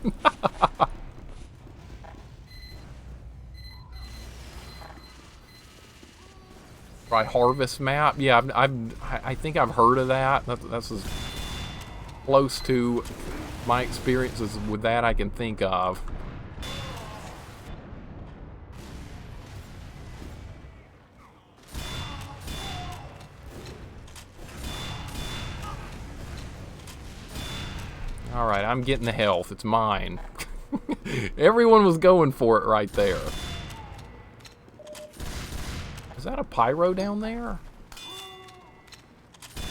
Try harvest map. Yeah, I think I've heard of that. That's as close to my experiences with that I can think of. Alright, I'm getting the health. It's mine. Everyone was going for it right there. Is that a pyro down there?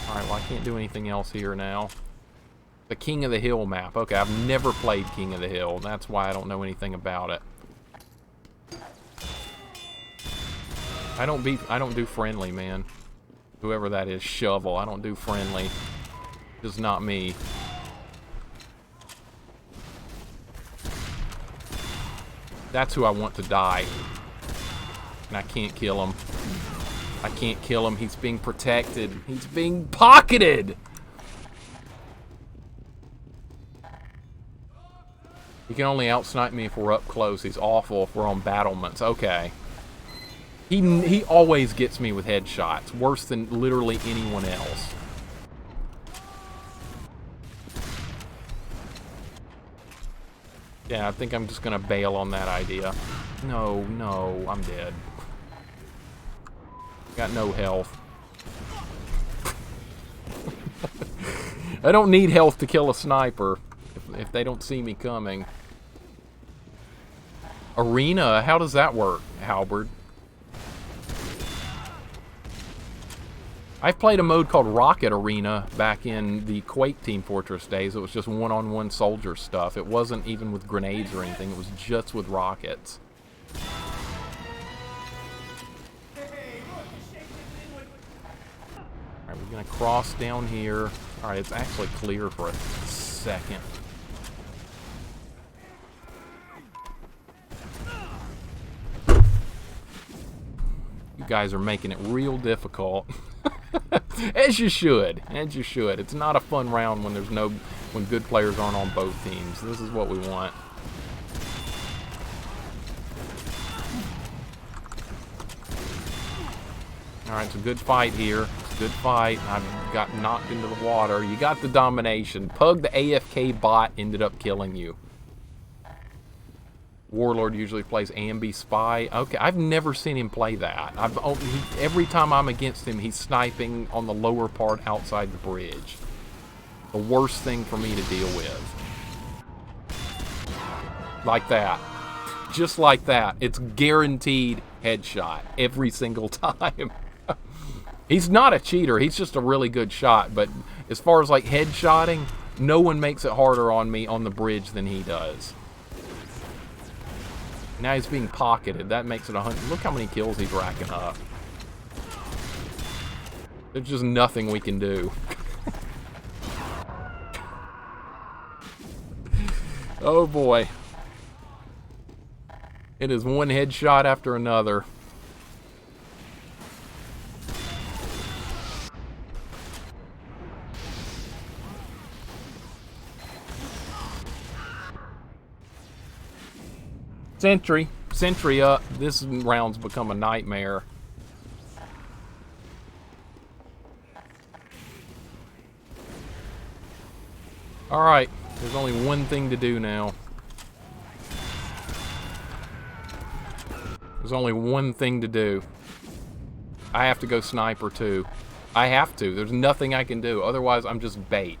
Alright, well I can't do anything else here now. The King of the Hill map. Okay, I've never played King of the Hill. That's why I don't know anything about it. I don't do friendly, man. Whoever that is, Shovel. I don't do friendly. It's not me. That's who I want to die. And I can't kill him. I can't kill him. He's being protected. He's being pocketed! He can only outsnipe me if we're up close. He's awful if we're on battlements. Okay. He always gets me with headshots. Worse than literally anyone else. Yeah, I think I'm just gonna bail on that idea. No, I'm dead. Got no health. I don't need health to kill a sniper if they don't see me coming. Arena, how does that work, Halberd? I've played a mode called Rocket Arena back in the Quake Team Fortress days. It was just one-on-one soldier stuff. It wasn't even with grenades or anything. It was just with rockets. Alright, we're going to cross down here. Alright, it's actually clear for a second. You guys are making it real difficult. As you should. As you should. It's not a fun round when when good players aren't on both teams. This is what we want. Alright, it's a good fight here. It's a good fight. I got knocked into the water. You got the domination. Pug, the AFK bot, ended up killing you. Warlord usually plays Ambi Spy. Okay, I've never seen him play that. Every time I'm against him, he's sniping on the lower part outside the bridge. The worst thing for me to deal with. Like that. Just like that. It's guaranteed headshot every single time. He's not a cheater. He's just a really good shot. But as far as like headshotting, no one makes it harder on me on the bridge than he does. Now he's being pocketed. That makes it 100. Look how many kills he's racking up. There's just nothing we can do. Oh boy. It is one headshot after another. Sentry up. This round's become a nightmare. Alright, there's only one thing to do now. There's only one thing to do. I have to go sniper too. I have to. There's nothing I can do. Otherwise, I'm just bait.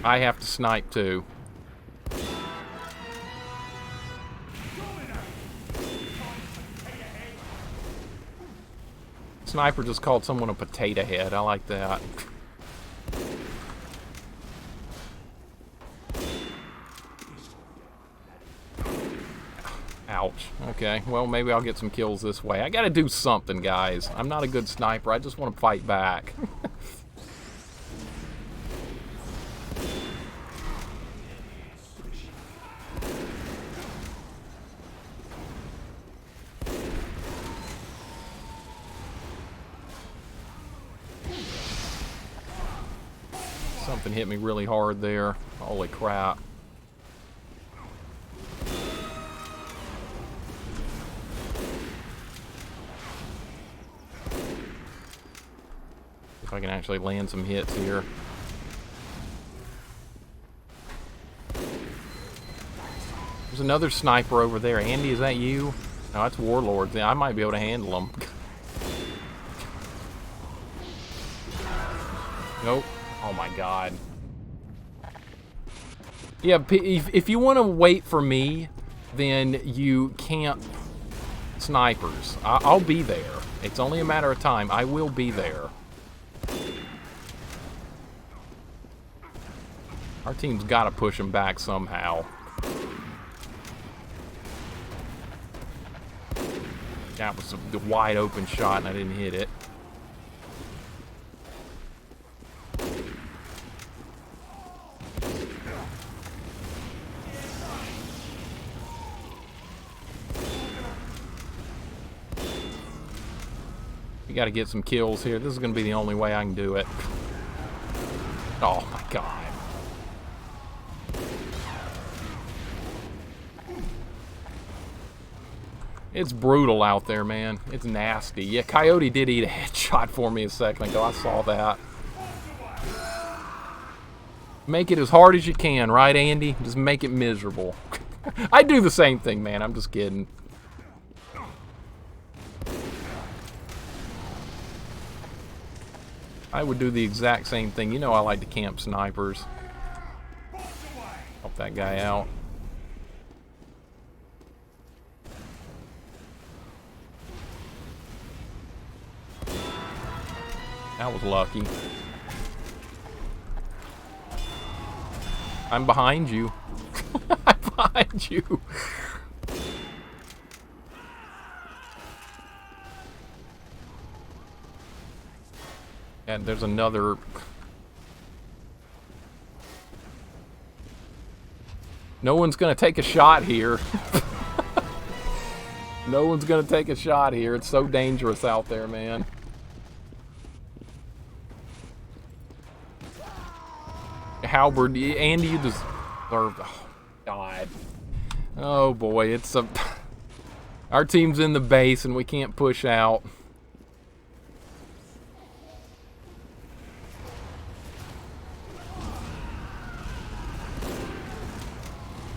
I have to snipe too. Sniper just called someone a potato head. I like that. Ouch. Okay, well, maybe I'll get some kills this way. I gotta do something, guys. I'm not a good sniper. I just want to fight back. Something hit me really hard there. Holy crap. If I can actually land some hits here. There's another sniper over there. Andy, is that you? No, that's Warlord. Yeah, I might be able to handle him. Nope. Oh my god. Yeah, if you want to wait for me, then you can't snipers. I'll be there. It's only a matter of time. I will be there. Our team's got to push them back somehow. That was a wide open shot and I didn't hit it. We got to get some kills here. This is going to be the only way I can do it. Oh my god. It's brutal out there, man. It's nasty. Yeah, Coyote did eat a headshot for me a second ago. I saw that. Make it as hard as you can, right, Andy? Just make it miserable. I do the same thing, man. I'm just kidding. I would do the exact same thing. You know I like to camp snipers. Help that guy out. That was lucky. I'm behind you. I'm behind you. And there's another. No one's gonna take a shot here. No one's gonna take a shot here. It's so dangerous out there, man. Halberd, Andy, you deserve. Oh, God. Oh boy, it's a. Our team's in the base and we can't push out.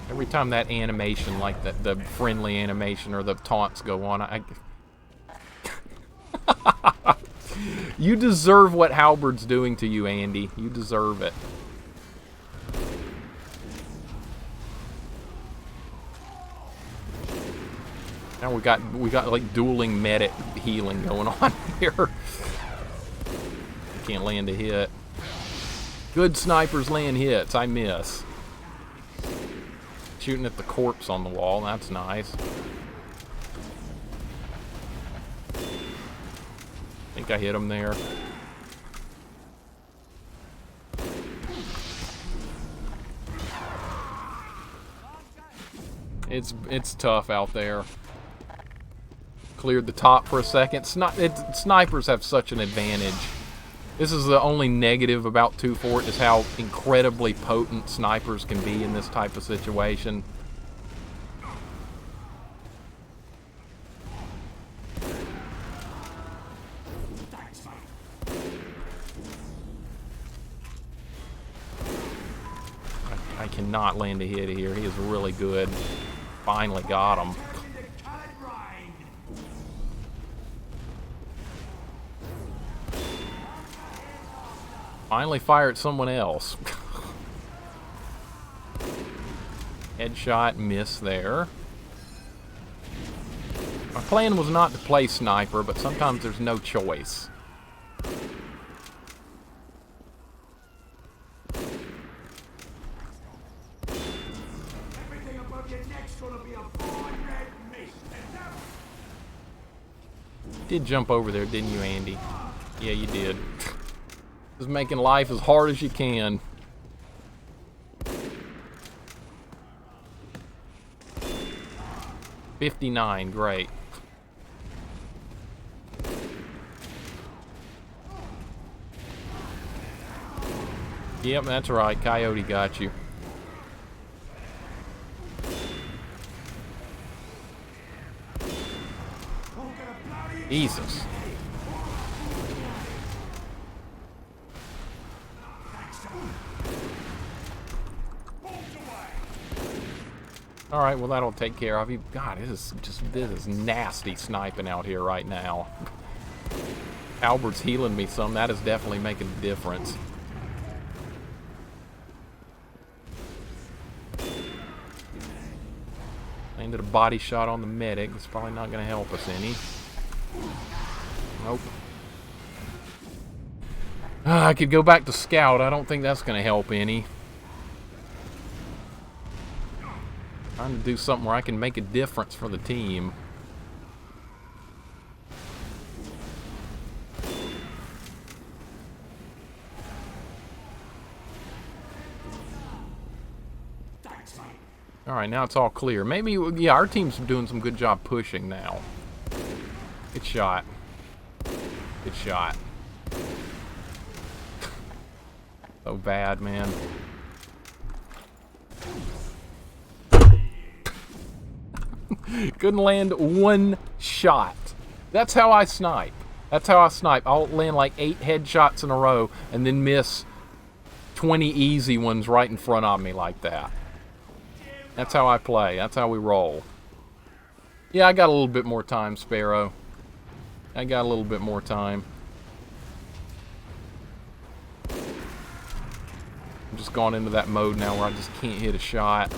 Every time that animation, like the friendly animation or the taunts go on, You deserve what Halberd's doing to you, Andy. You deserve it. Now we got like dueling medic healing going on here. Can't land a hit. Good snipers land hits. I miss. Shooting at the corpse on the wall. That's nice. I think I hit him there. It's tough out there. Cleared the top for a second. Snipers have such an advantage. This is the only negative about 2 Fort is how incredibly potent snipers can be in this type of situation. I cannot land a hit here. He is really good. Finally got him. Finally fire at someone else. Headshot miss there. My plan was not to play sniper, but sometimes there's no choice. Did jump over there, didn't you, Andy? Yeah, you did. Just making life as hard as you can. $59, great. Yep, that's right. Coyote got you. Jesus. Alright, well that'll take care of you. God, this is nasty sniping out here right now. Halberd's healing me some. That is definitely making a difference. Landed a body shot on the medic. It's probably not going to help us any. Nope. I could go back to scout. I don't think that's going to help any. Trying to do something where I can make a difference for the team. Alright, now it's all clear. Maybe, yeah, our team's doing some good job pushing now. Good shot. Good shot. So bad, man. Couldn't land one shot. That's how I snipe. That's how I snipe. I'll land like 8 headshots in a row and then miss 20 easy ones right in front of me like that. That's how I play. That's how we roll. Yeah, I got a little bit more time, Sparrow. I got a little bit more time. I'm just gone into that mode now where I just can't hit a shot.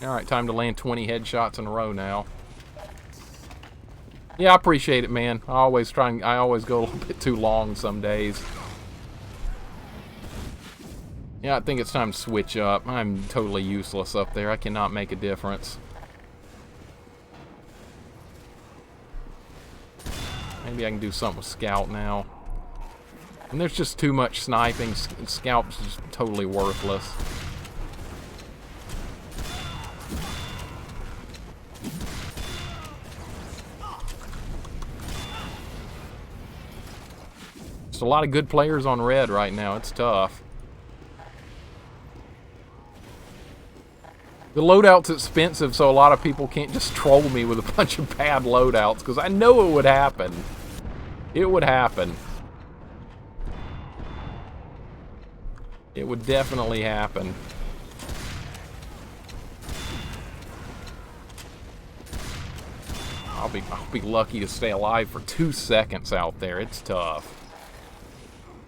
Alright, time to land 20 headshots in a row now. Yeah, I appreciate it, man. I always go a little bit too long some days. Yeah, I think it's time to switch up. I'm totally useless up there. I cannot make a difference. Maybe I can do something with Scout now. And there's just too much sniping. Scout's just totally worthless. There's a lot of good players on red right now. It's tough. The loadout's expensive, so a lot of people can't just troll me with a bunch of bad loadouts, because I know it would happen. It would happen. It would definitely happen. I'll be lucky to stay alive for 2 seconds out there. It's tough.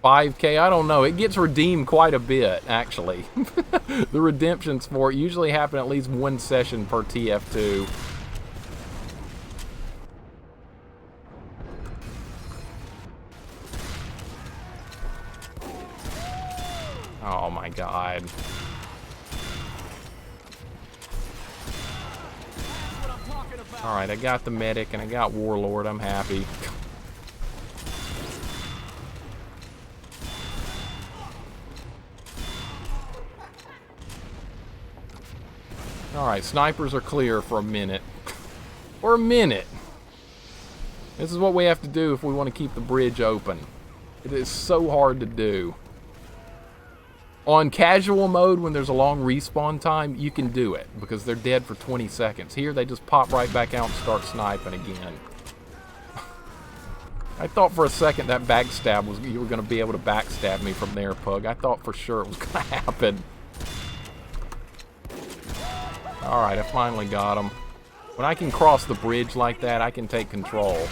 5K, I don't know. It gets redeemed quite a bit, actually. The redemptions for it usually happen at least 1 session per TF2. Oh my god. Alright, I got the medic and I got Warlord. I'm happy. Alright, snipers are clear for a minute. For a minute. This is what we have to do if we want to keep the bridge open. It is so hard to do. On casual mode, when there's a long respawn time, you can do it, because they're dead for 20 seconds. Here, they just pop right back out and start sniping again. I thought for a second that backstab was, you were going to be able to backstab me from there, Pug. I thought for sure it was going to happen. Alright, I finally got him. When I can cross the bridge like that, I can take control.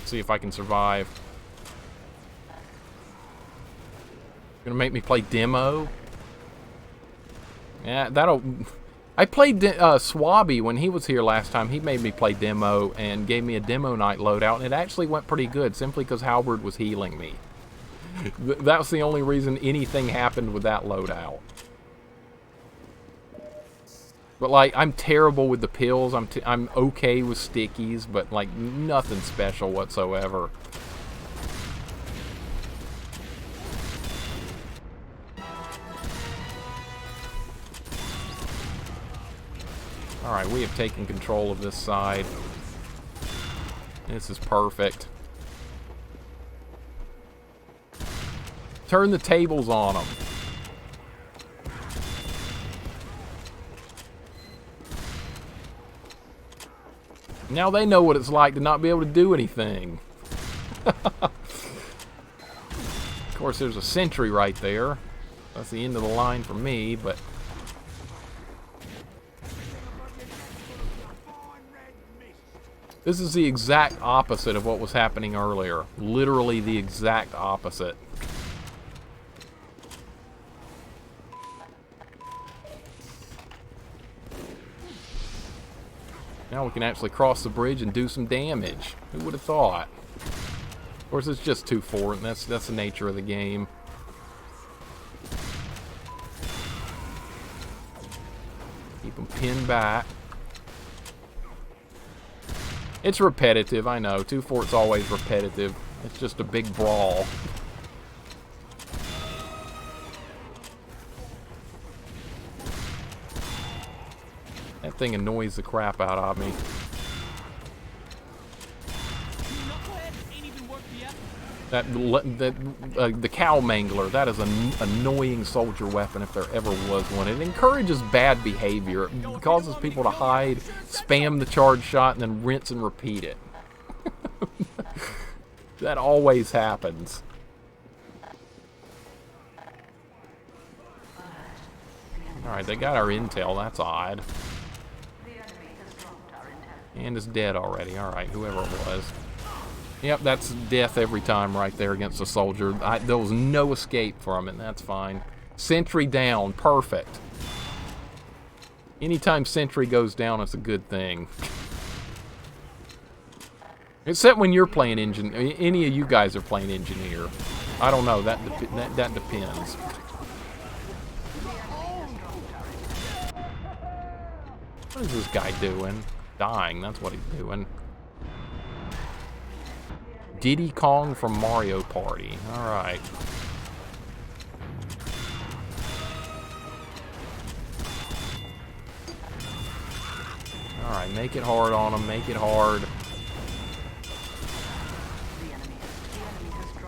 See if I can survive. Gonna make me play demo? Yeah, that'll... I played Swabby when he was here last time. He made me play demo and gave me a demo night loadout, and it actually went pretty good, simply because Halberd was healing me. That was the only reason anything happened with that loadout. But, like, I'm terrible with the pills. I'm okay with stickies, but, like, nothing special whatsoever. Alright, we have taken control of this side. This is perfect. Turn the tables on them. Now they know what it's like to not be able to do anything. Of course, there's a sentry right there. That's the end of the line for me, but... This is the exact opposite of what was happening earlier. Literally the exact opposite. Now we can actually cross the bridge and do some damage. Who would have thought? Of course, it's just 2-4, and that's the nature of the game. Keep them pinned back. It's repetitive, I know. 2-4's always repetitive. It's just a big brawl. That thing annoys the crap out of me. The cow mangler, that is an annoying soldier weapon if there ever was one. It encourages bad behavior. It causes people to hide, spam the charge shot, and then rinse and repeat it. That always happens. Alright, they got our intel. That's odd. And it's dead already. Alright, whoever it was. Yep, that's death every time right there against a soldier. There was no escape from it. That's fine. Sentry down. Perfect. Anytime sentry goes down, it's a good thing. Except when you're playing engineer. Any of you guys are playing engineer. I don't know. That depends. What is this guy doing? Dying. That's what he's doing. Diddy Kong from Mario Party. Alright. Alright, make it hard on him. Make it hard.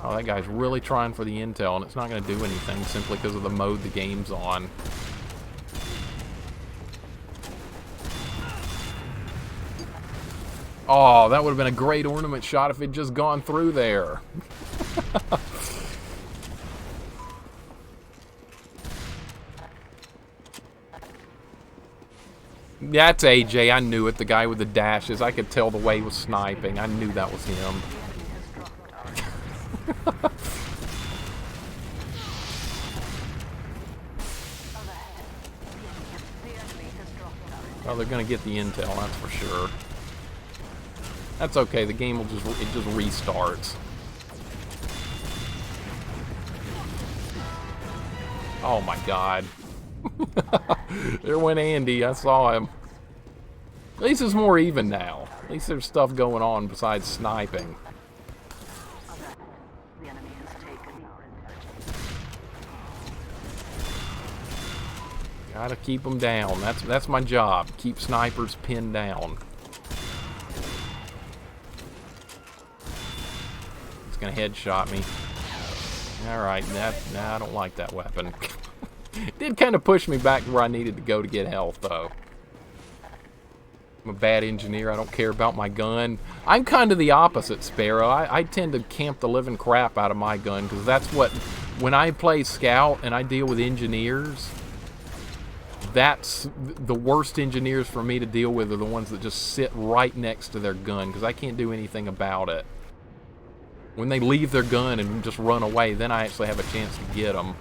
Oh, that guy's really trying for the intel, and it's not going to do anything simply because of the mode the game's on. Oh, that would have been a great ornament shot if it'd just gone through there. That's AJ. I knew it. The guy with the dashes. I could tell the way he was sniping. I knew that was him. Well, they're going to get the intel, that's for sure. That's okay, the game will just restarts. Oh my god. There went Andy, I saw him. At least it's more even now. At least there's stuff going on besides sniping. Gotta keep them down. That's my job. Keep snipers pinned down. Gonna headshot me. Alright, nah, I don't like that weapon. It did kind of push me back where I needed to go to get health, though. I'm a bad engineer. I don't care about my gun. I'm kind of the opposite, Sparrow. I tend to camp the living crap out of my gun, because that's what... When I play Scout and I deal with engineers, that's the worst engineers for me to deal with are the ones that just sit right next to their gun, because I can't do anything about it. When they leave their gun and just run away, then I actually have a chance to get them.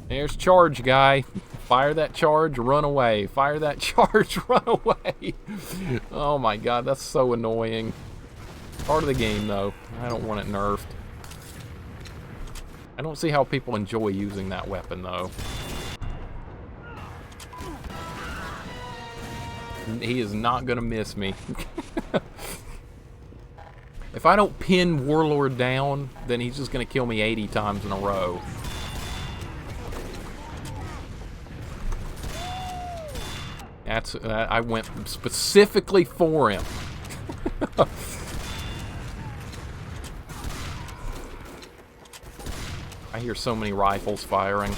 There's charge guy. Fire that charge, run away. Fire that charge, run away. Oh my god, that's so annoying. Part of the game though. I don't want it nerfed. I don't see how people enjoy using that weapon though. He is not gonna miss me. If I don't pin Warlord down, then he's just gonna kill me 80 times in a row. That's I went specifically for him. I hear so many rifles firing.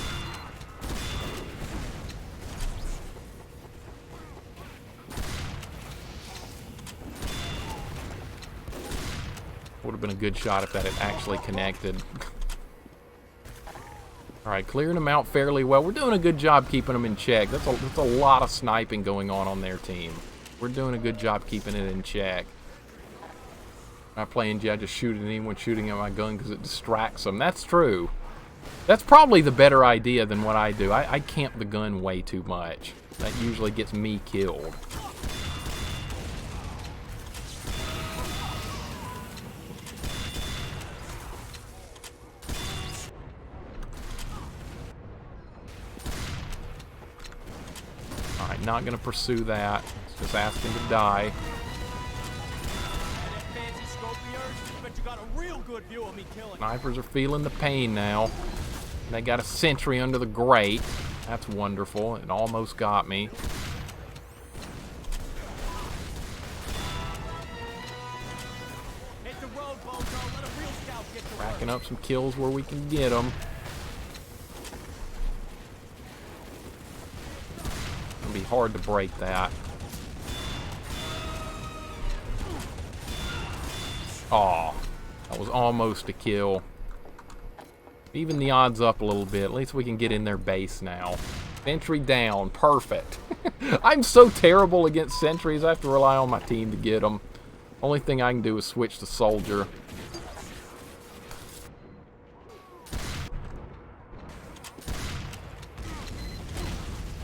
Would have been a good shot if that had actually connected. Alright, clearing them out fairly well. We're doing a good job keeping them in check. That's a lot of sniping going on their team. We're doing a good job keeping it in check. When I play NG, I just shoot at anyone shooting at my gun because it distracts them. That's true. That's probably the better idea than what I do. I camp the gun way too much. That usually gets me killed. Alright, not going to pursue that. Just ask him to die. Snipers are feeling the pain now. They got a sentry under the grate. That's wonderful. It almost got me. Racking up some kills where we can get them. It'll be hard to break that. Aw, that was almost a kill. Even the odds up a little bit. At least we can get in their base now. Sentry down. Perfect. I'm so terrible against sentries. I have to rely on my team to get them. Only thing I can do is switch to soldier.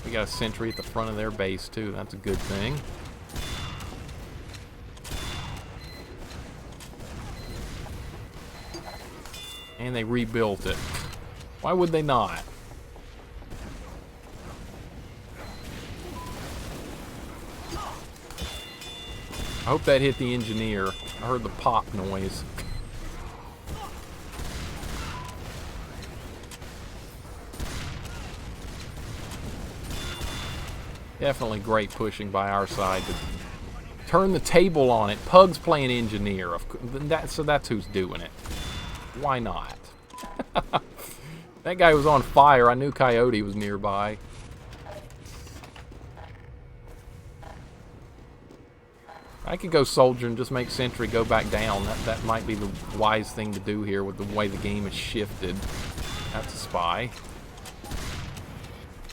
We got a sentry at the front of their base too. That's a good thing. And they rebuilt it. Why would they not? I hope that hit the engineer. I heard the pop noise. Definitely great pushing by our side to turn the table on it. Pug's playing engineer. So that's who's doing it. Why not? That guy was on fire. I knew Coyote was nearby. I could go soldier and just make sentry go back down. That might be the wise thing to do here with the way the game has shifted. That's a spy.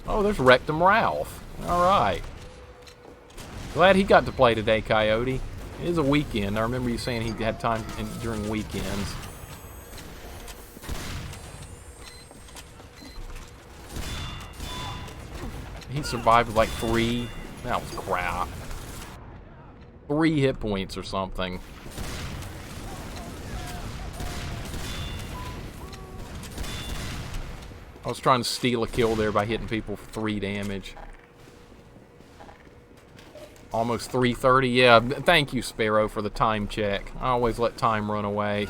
Oh, there's Rectum Ralph. Alright. Glad he got to play today, Coyote. It is a weekend. I remember you saying he had time during weekends. He survived with like 3. That was crap. 3 hit points or something. I was trying to steal a kill there by hitting people for 3 damage. Almost 3:30. Yeah, thank you, Sparrow, for the time check. I always let time run away.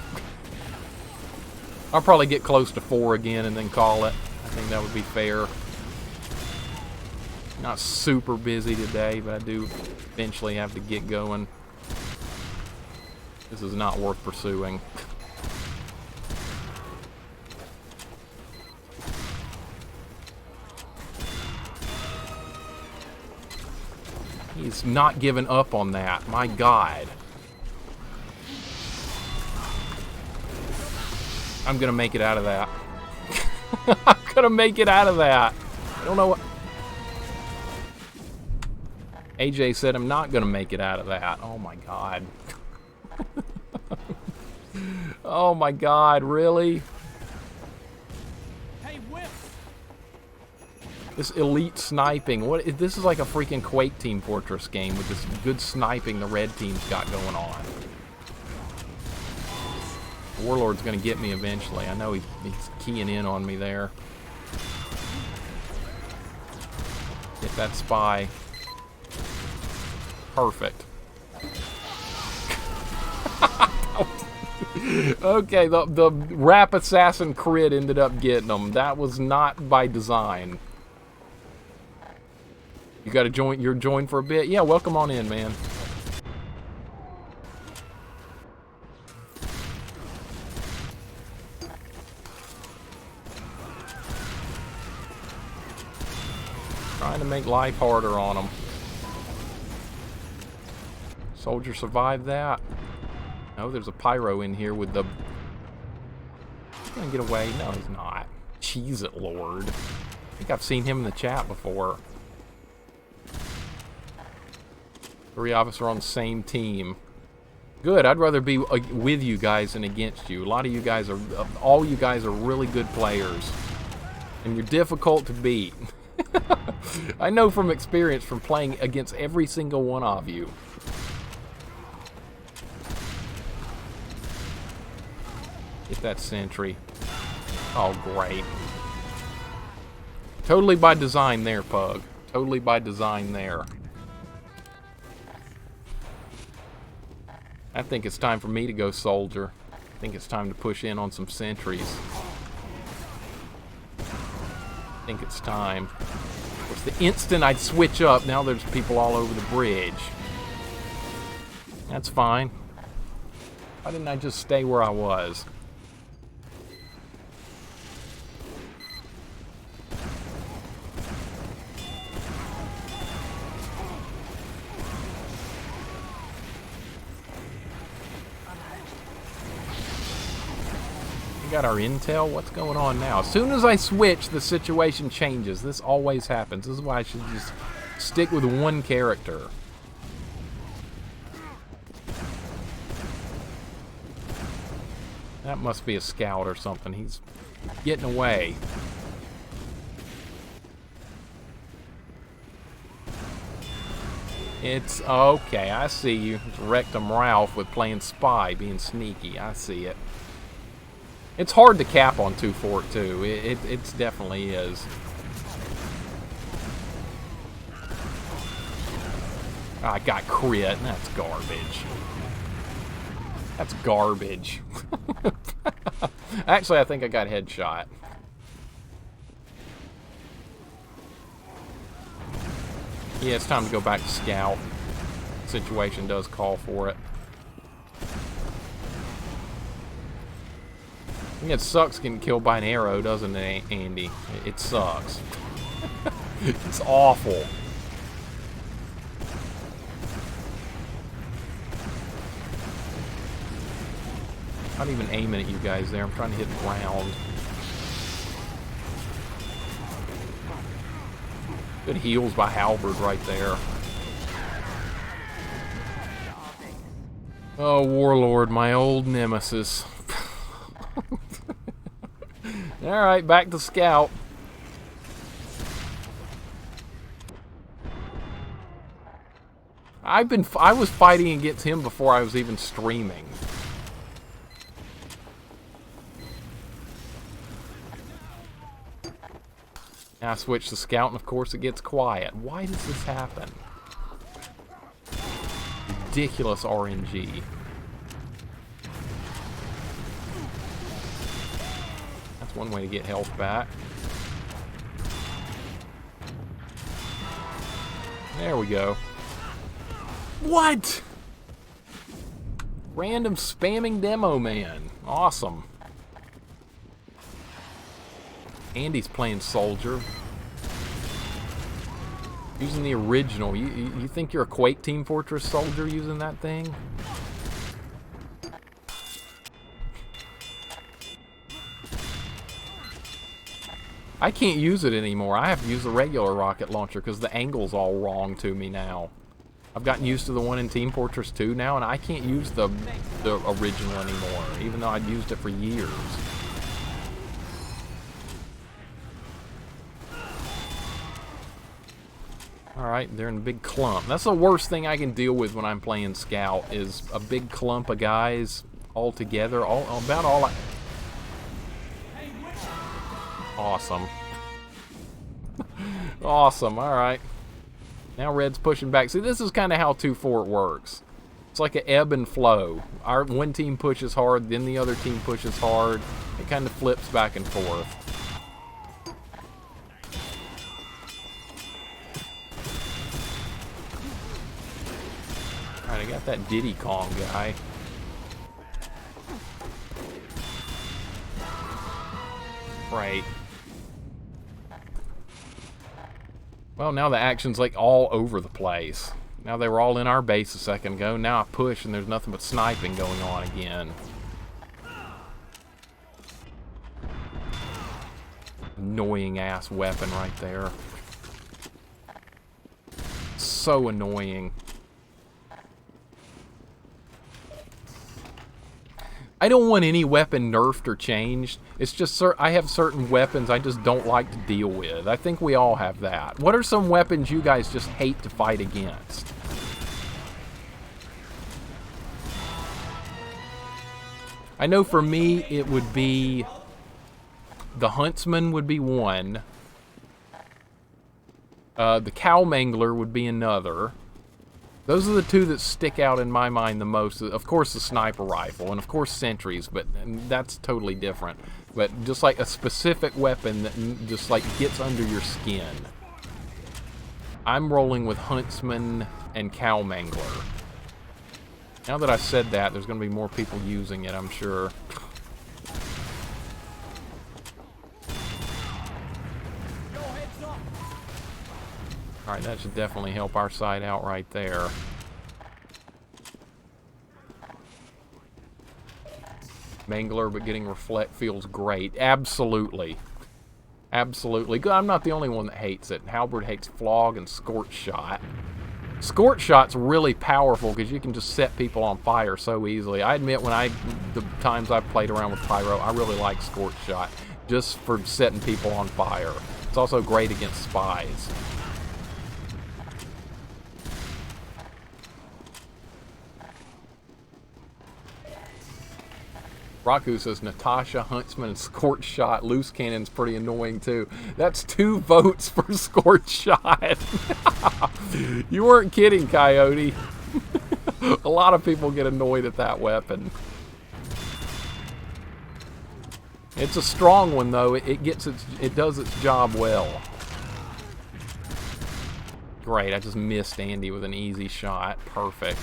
I'll probably get close to 4 again and then call it. I think that would be fair. Not super busy today, but I do eventually have to get going. This is not worth pursuing. He's not giving up on that. My God. I'm gonna make it out of that. I'm gonna make it out of that. I don't know what... AJ said I'm not gonna make it out of that. Oh my God. Oh my God, really? Hey, Whip. This elite sniping. This is like a freaking Quake Team Fortress game with this good sniping the red team's got going on. Warlord's gonna get me eventually. I know he's keying in on me there. Get that spy. Perfect. Okay, the Rap Assassin crit ended up getting them. That was not by design. You gotta join, you're joined for a bit? Yeah, welcome on in, man. Trying to make life harder on them. Soldier survived that. No, there's a pyro in here with the... He's gonna get away. No, he's not. Cheese it, Lord. I think I've seen him in the chat before. 3 of us are on the same team. Good, I'd rather be with you guys than against you. A lot of you guys are... all you guys are really good players. And you're difficult to beat. I know from experience from playing against every single one of you. Get that sentry. Oh, great. Totally by design there, Pug. Totally by design there. I think it's time for me to go soldier. I think it's time to push in on some sentries. I think it's time. Of course, the instant I'd switch up, now there's people all over the bridge. That's fine. Why didn't I just stay where I was? Got our intel? What's going on now? As soon as I switch, the situation changes. This always happens. This is why I should just stick with one character. That must be a scout or something. He's getting away. It's okay. I see you. It's Rectum Ralph with playing spy, being sneaky. I see it. It's hard to cap on 2 Fort too. It definitely is. I got crit. That's garbage. That's garbage. Actually, I think I got headshot. Yeah, it's time to go back to scout. Situation does call for it. It sucks getting killed by an arrow, doesn't it, Andy? It sucks. It's awful. I'm not even aiming at you guys there. I'm trying to hit the ground. Good heals by Halberd right there. Oh, Warlord, my old nemesis. Alright, back to scout. I was fighting against him before I was even streaming. Now I switch to scout and of course it gets quiet. Why does this happen? Ridiculous RNG. One way to get health back. There we go. What? Random spamming demo man. Awesome. Andy's playing soldier. Using the original. You think you're a Quake Team Fortress soldier using that thing? I can't use it anymore. I have to use the regular rocket launcher because the angle's all wrong to me now. I've gotten used to the one in Team Fortress 2 now, and I can't use the original anymore, even though I've used it for years. Alright, they're in a big clump. That's the worst thing I can deal with when I'm playing Scout, is a big clump of guys all together. About all I... Awesome. Awesome, alright. Now Red's pushing back. See, this is kind of how 2-4 works. It's like an ebb and flow. Our one team pushes hard, then the other team pushes hard. It kind of flips back and forth. Alright, I got that Diddy Kong guy. Right. Well, now the action's like all over the place. Now they were all in our base a second ago. Now I push and there's nothing but sniping going on again. Annoying ass weapon right there. So annoying. I don't want any weapon nerfed or changed. It's just I have certain weapons I just don't like to deal with. I think we all have that. What are some weapons you guys just hate to fight against? I know for me it would be the Huntsman would be one. The Cow Mangler would be another. Those are the two that stick out in my mind the most. Of course, the sniper rifle, and of course sentries, but that's totally different. But just like a specific weapon that just like gets under your skin. I'm rolling with Huntsman and Cow Mangler. Now that I've said that, there's going to be more people using it, I'm sure. Alright, that should definitely help our side out right there. Mangler, but getting reflect feels great. Absolutely. Absolutely. I'm not the only one that hates it. Halberd hates Flog and Scorch Shot. Scorch Shot's really powerful because you can just set people on fire so easily. I admit the times I've played around with Pyro, I really like Scorch Shot just for setting people on fire. It's also great against spies. Raku says Natasha, Huntsman, and Scorch Shot. Loose Cannon's pretty annoying too. That's 2 votes for Scorch Shot. You weren't kidding, Coyote. A lot of people get annoyed at that weapon. It's a strong one though. It does its job well. Great, I just missed Andy with an easy shot. Perfect.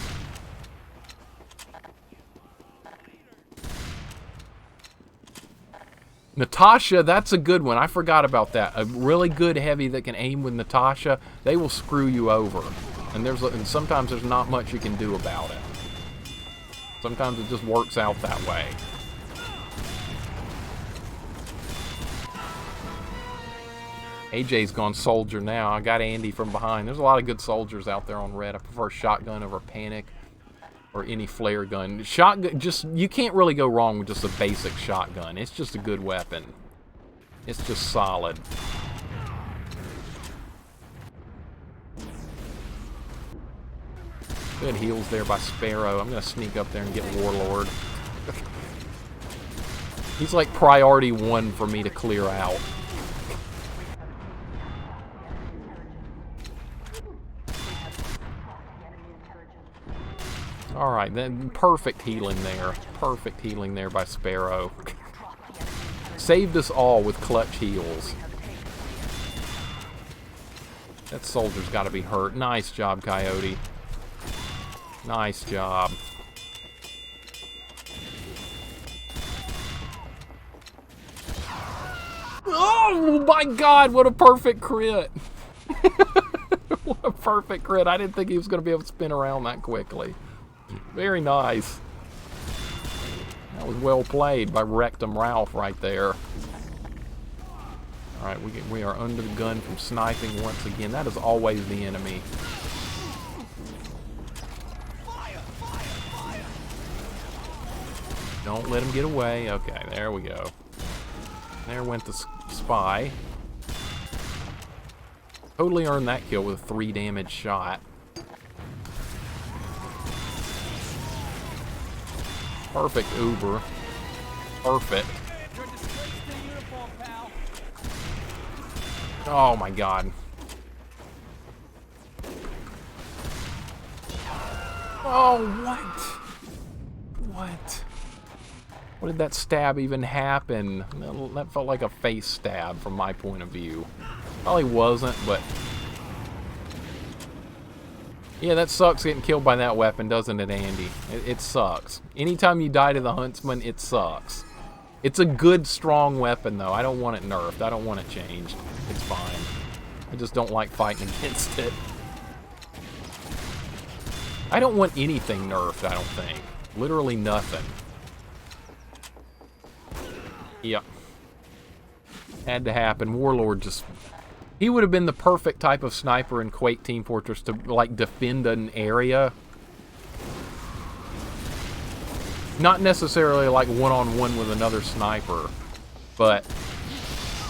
Natasha, that's a good one. I forgot about that. A really good heavy that can aim with Natasha, they will screw you over. And sometimes there's not much you can do about it. Sometimes it just works out that way. AJ's gone soldier now. I got Andy from behind. There's a lot of good soldiers out there on red. I prefer shotgun over panic or any flare gun. Shotgun, you can't really go wrong with just a basic shotgun. It's just a good weapon. It's just solid. Good heals there by Sparrow. I'm going to sneak up there and get Warlord. He's like priority 1 for me to clear out. Alright, then perfect healing there. Perfect healing there by Sparrow. Saved us all with clutch heals. That soldier's got to be hurt. Nice job, Coyote. Nice job. Oh my god, what a perfect crit. What a perfect crit. I didn't think he was going to be able to spin around that quickly. Very nice. That was well played by Rectum Ralph right there. Alright, we are under the gun from sniping once again. That is always the enemy. Don't let him get away. Okay, there we go. There went the spy. Totally earned that kill with a 3 damage shot. Perfect Uber. Perfect. Oh my god. Oh, what? What? What did that stab even happen? That felt like a face stab from my point of view. Probably wasn't, but... Yeah, that sucks getting killed by that weapon, doesn't it, Andy? It sucks. Anytime you die to the Huntsman, it sucks. It's a good, strong weapon, though. I don't want it nerfed. I don't want it changed. It's fine. I just don't like fighting against it. I don't want anything nerfed, I don't think. Literally nothing. Yep. Had to happen. Warlord just... He would have been the perfect type of sniper in Quake Team Fortress to, like, defend an area. Not necessarily, like, one-on-one with another sniper, but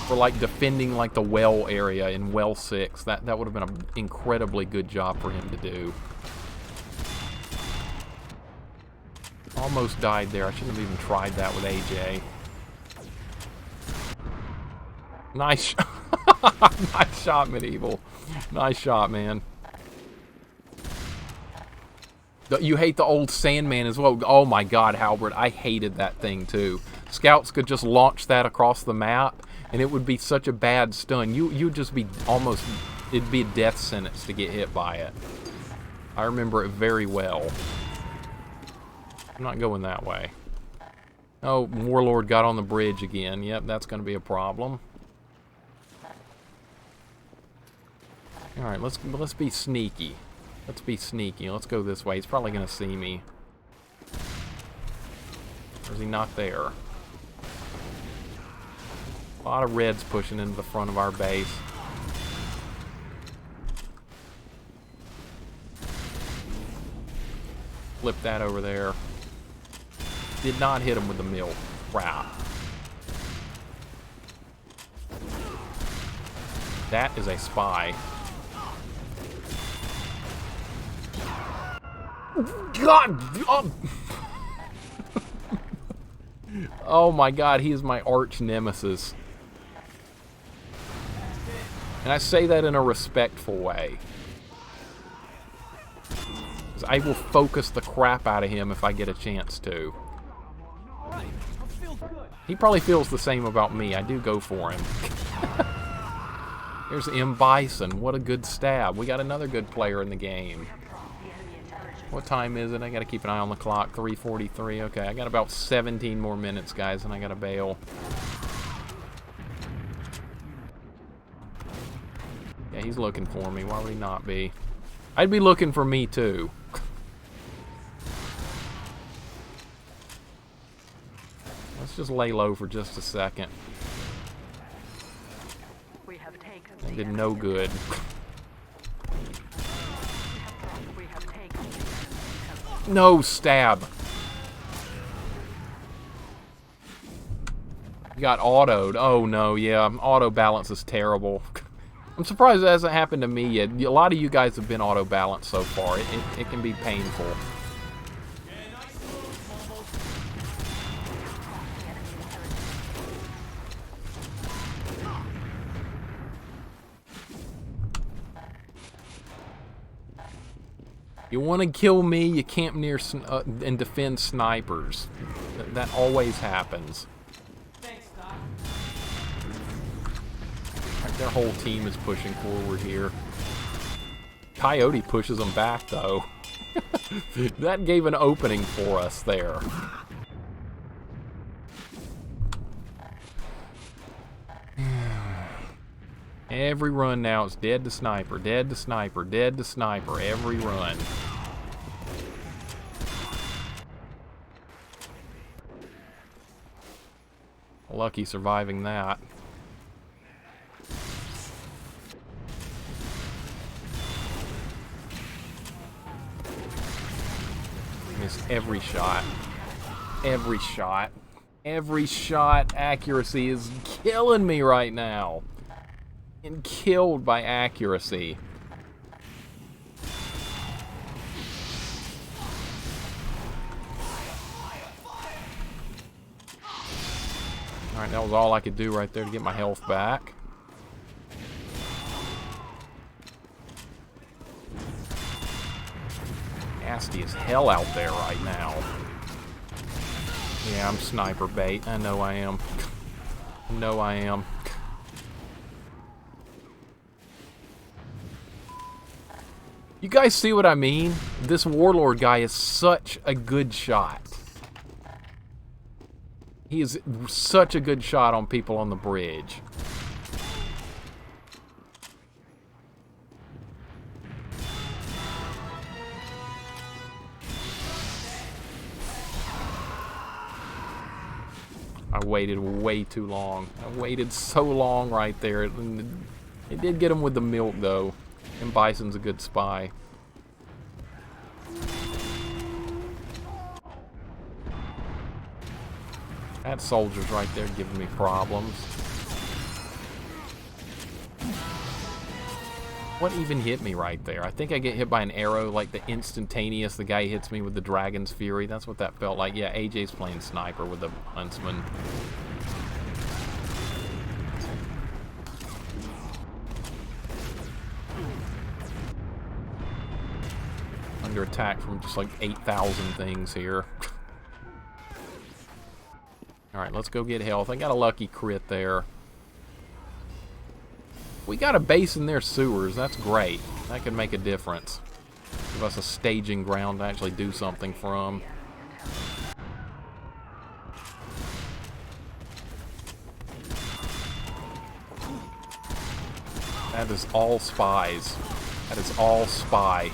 for, like, defending, like, the well area in Well 6. That would have been an incredibly good job for him to do. Almost died there. I shouldn't have even tried that with AJ. Nice. Nice shot, Medieval. Nice shot, man. You hate the old Sandman as well. Oh my god, Halberd. I hated that thing too. Scouts could just launch that across the map, and it would be such a bad stun. You'd just be almost... It'd be a death sentence to get hit by it. I remember it very well. I'm not going that way. Oh, Warlord got on the bridge again. Yep, that's going to be a problem. Alright, let's be sneaky. Let's be sneaky. Let's go this way. He's probably going to see me. Or is he not there? A lot of reds pushing into the front of our base. Flip that over there. Did not hit him with the mill. Crap. That is a spy. God! Oh. Oh my god, he is my arch nemesis. And I say that in a respectful way. I will focus the crap out of him if I get a chance to. He probably feels the same about me. I do go for him. There's M. Bison. What a good stab. We got another good player in the game. What time is it? I gotta keep an eye on the clock. 3:43. Okay, I got about 17 more minutes, guys, and I gotta bail. Yeah, he's looking for me. Why would he not be? I'd be looking for me, too. Let's just lay low for just a second. That did no good. No, stab. You got autoed. Oh no, yeah, auto balance is terrible. I'm surprised it hasn't happened to me yet. A lot of you guys have been auto balanced so far. It can be painful. You want to kill me, you camp near and defend snipers. That always happens. Their whole team is pushing forward here. Coyote pushes them back, though. That gave an opening for us there. Every run now it's dead to sniper, dead to sniper, dead to sniper, every run. Lucky surviving that. Missed every shot. Every shot. Every shot. Accuracy is killing me right now. And killed by accuracy. Alright, that was all I could do right there to get my health back. Nasty as hell out there right now. Yeah, I'm sniper bait. I know I am. I know I am. You guys see what I mean? This Warlord guy is such a good shot. He is such a good shot on people on the bridge. I waited way too long. I waited so long right there. It did get him with the milk, though. And Bison's a good spy. That soldier's right there giving me problems. What even hit me right there? I think I get hit by an arrow, like the instantaneous the guy hits me with the Dragon's Fury. That's what that felt like. Yeah, AJ's playing sniper with the Huntsman. Under attack from just like 8,000 things here. Alright, let's go get health. I got a lucky crit there. We got a base in their sewers. That's great. That could make a difference. Give us a staging ground to actually do something from. That is all spies. That is all spy.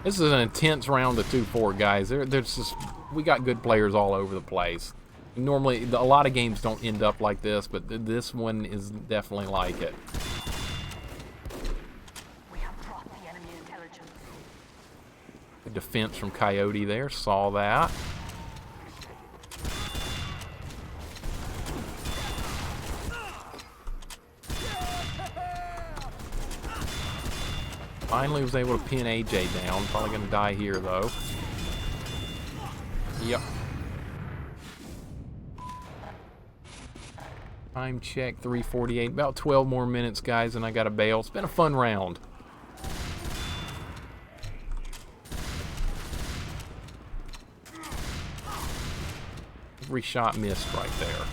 This is an intense round of 2-4, guys. There's just, we got good players all over the place. Normally, a lot of games don't end up like this, but this one is definitely like it. We have brought the enemy intelligence. Good defense from Coyote there. Saw that. Finally was able to pin AJ down. Probably going to die here, though. Yep. Time check, 3:48. About 12 more minutes, guys, and I got a bail. It's been a fun round. Every shot missed right there.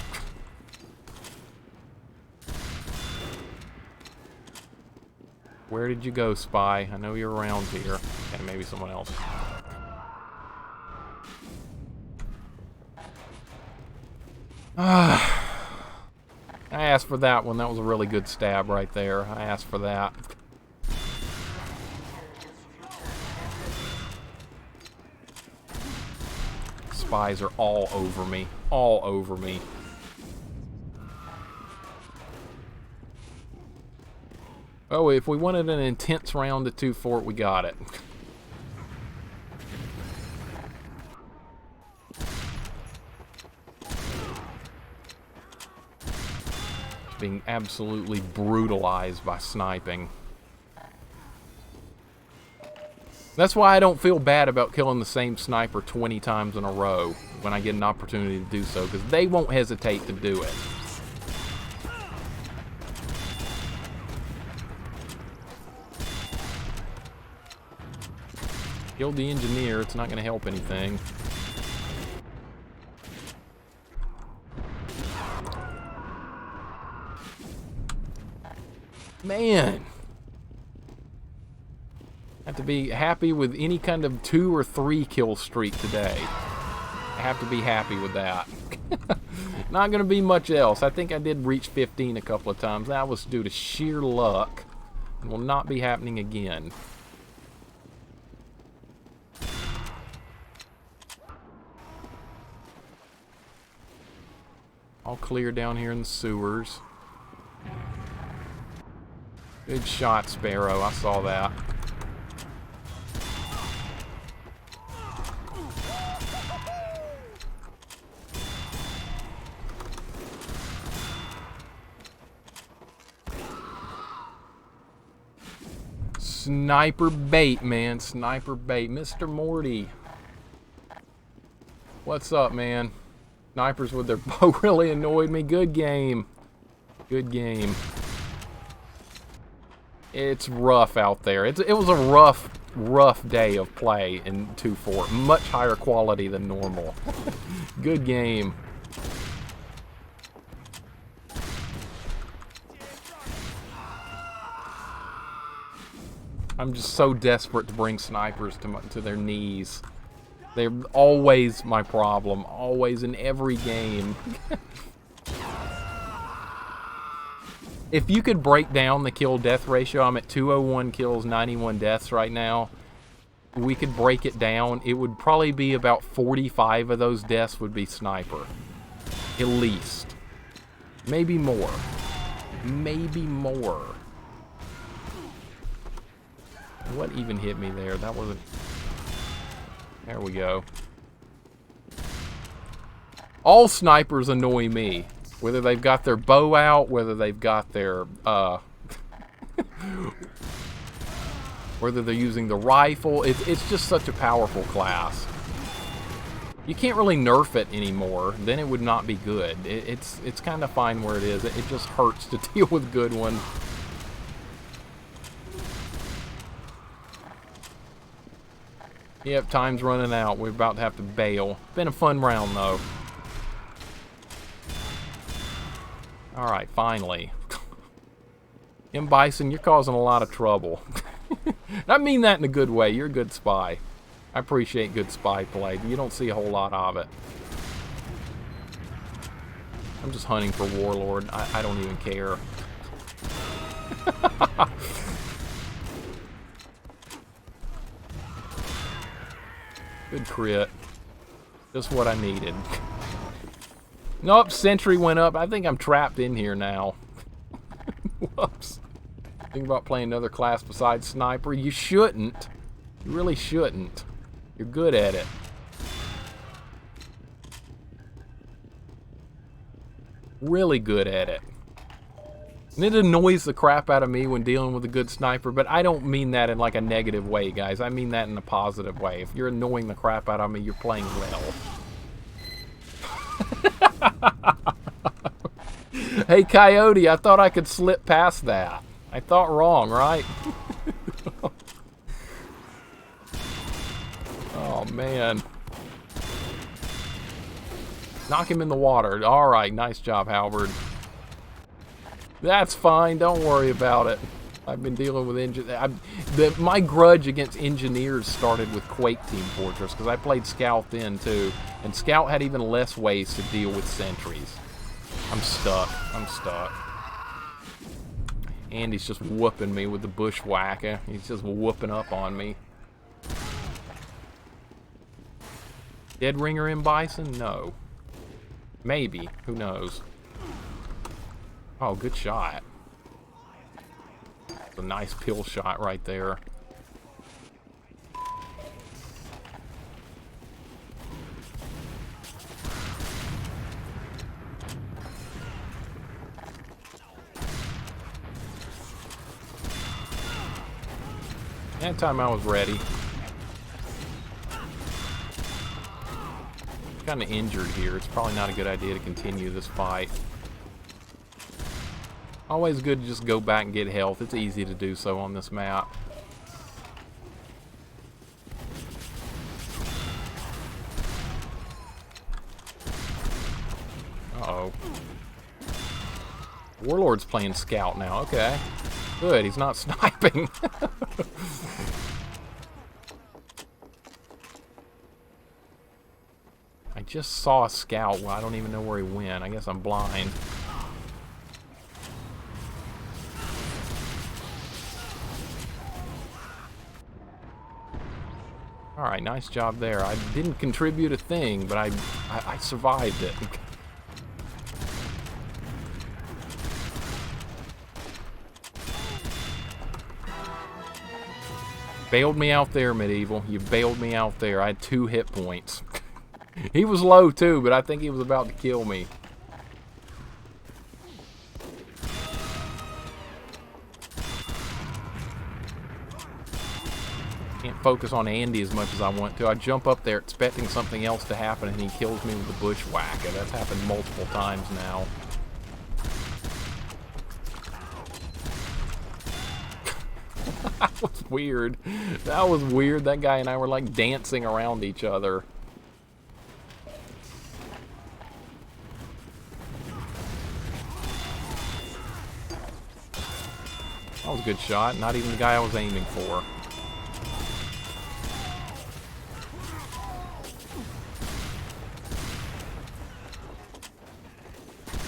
Where did you go, spy? I know you're around here. Okay, maybe someone else. I asked for that one. That was a really good stab right there. I asked for that. Spies are all over me. All over me. Oh, if we wanted an intense round of 2-4, we got it. Being absolutely brutalized by sniping. That's why I don't feel bad about killing the same sniper 20 times in a row when I get an opportunity to do so, because they won't hesitate to do it. Killed the engineer, it's not going to help anything. Man! I have to be happy with any kind of 2 or 3 kill streak today. I have to be happy with that. Not going to be much else. I think I did reach 15 a couple of times. That was due to sheer luck. And will not be happening again. All clear down here in the sewers. Good shot, Sparrow. I saw that. Sniper bait, man. Sniper bait. Mr. Morty. What's up, man? Snipers with their bow really annoyed me. Good game. Good game. It's rough out there. It was a rough day of play in 2-4. Much higher quality than normal. Good game. I'm just so desperate to bring snipers to their knees. They're always my problem. Always in every game. If you could break down the kill-death ratio, I'm at 201 kills, 91 deaths right now. We could break it down. It would probably be about 45 of those deaths would be sniper. At least. Maybe more. Maybe more. What even hit me there? That wasn't... There we go. All snipers annoy me. Whether they've got their bow out, whether they've got their, whether they're using the rifle. It's just such a powerful class. You can't really nerf it anymore. Then it would not be good. It's kind of fine where it is. It just hurts to deal with good one. Yep, time's running out. We're about to have to bail. Been a fun round, though. Alright, finally. Bison, you're causing a lot of trouble. I mean that in a good way. You're a good spy. I appreciate good spy play. You don't see a whole lot of it. I'm just hunting for Warlord. I don't even care. Good crit. Just what I needed. Nope, sentry went up. I think I'm trapped in here now. Whoops. Think about playing another class besides sniper. You shouldn't. You really shouldn't. You're good at it. Really good at it. And it annoys the crap out of me when dealing with a good sniper, but I don't mean that in like a negative way, guys. I mean that in a positive way. If you're annoying the crap out of me, you're playing well. Hey, Coyote, I thought I could slip past that. I thought wrong, right? Oh, man. Knock him in the water. All right, nice job, Halberd. That's fine. Don't worry about it. I've been dealing with engineers. My grudge against engineers started with Quake Team Fortress because I played Scout then too, and Scout had even less ways to deal with sentries. I'm stuck. I'm stuck. Andy's just whooping me with the bushwhacker. He's just whooping up on me. Dead ringer in Bison? No. Maybe. Who knows? Oh, good shot. That's a nice pill shot right there. That time I was ready. Kind of injured here. It's probably not a good idea to continue this fight. Always good to just go back and get health. It's easy to do so on this map. Uh-oh. Warlord's playing Scout now. Okay. Good, he's not sniping. I just saw a scout. Well, I don't even know where he went. I guess I'm blind. Alright, nice job there. I didn't contribute a thing, but I survived it. Bailed me out there, Medieval. You bailed me out there. I had 2 hit points. He was low too, but I think he was about to kill me. Can't focus on Andy as much as I want to. I jump up there expecting something else to happen and he kills me with the bushwhacker. That's happened multiple times now. That was weird. That was weird. That guy and I were like dancing around each other. That was a good shot. Not even the guy I was aiming for.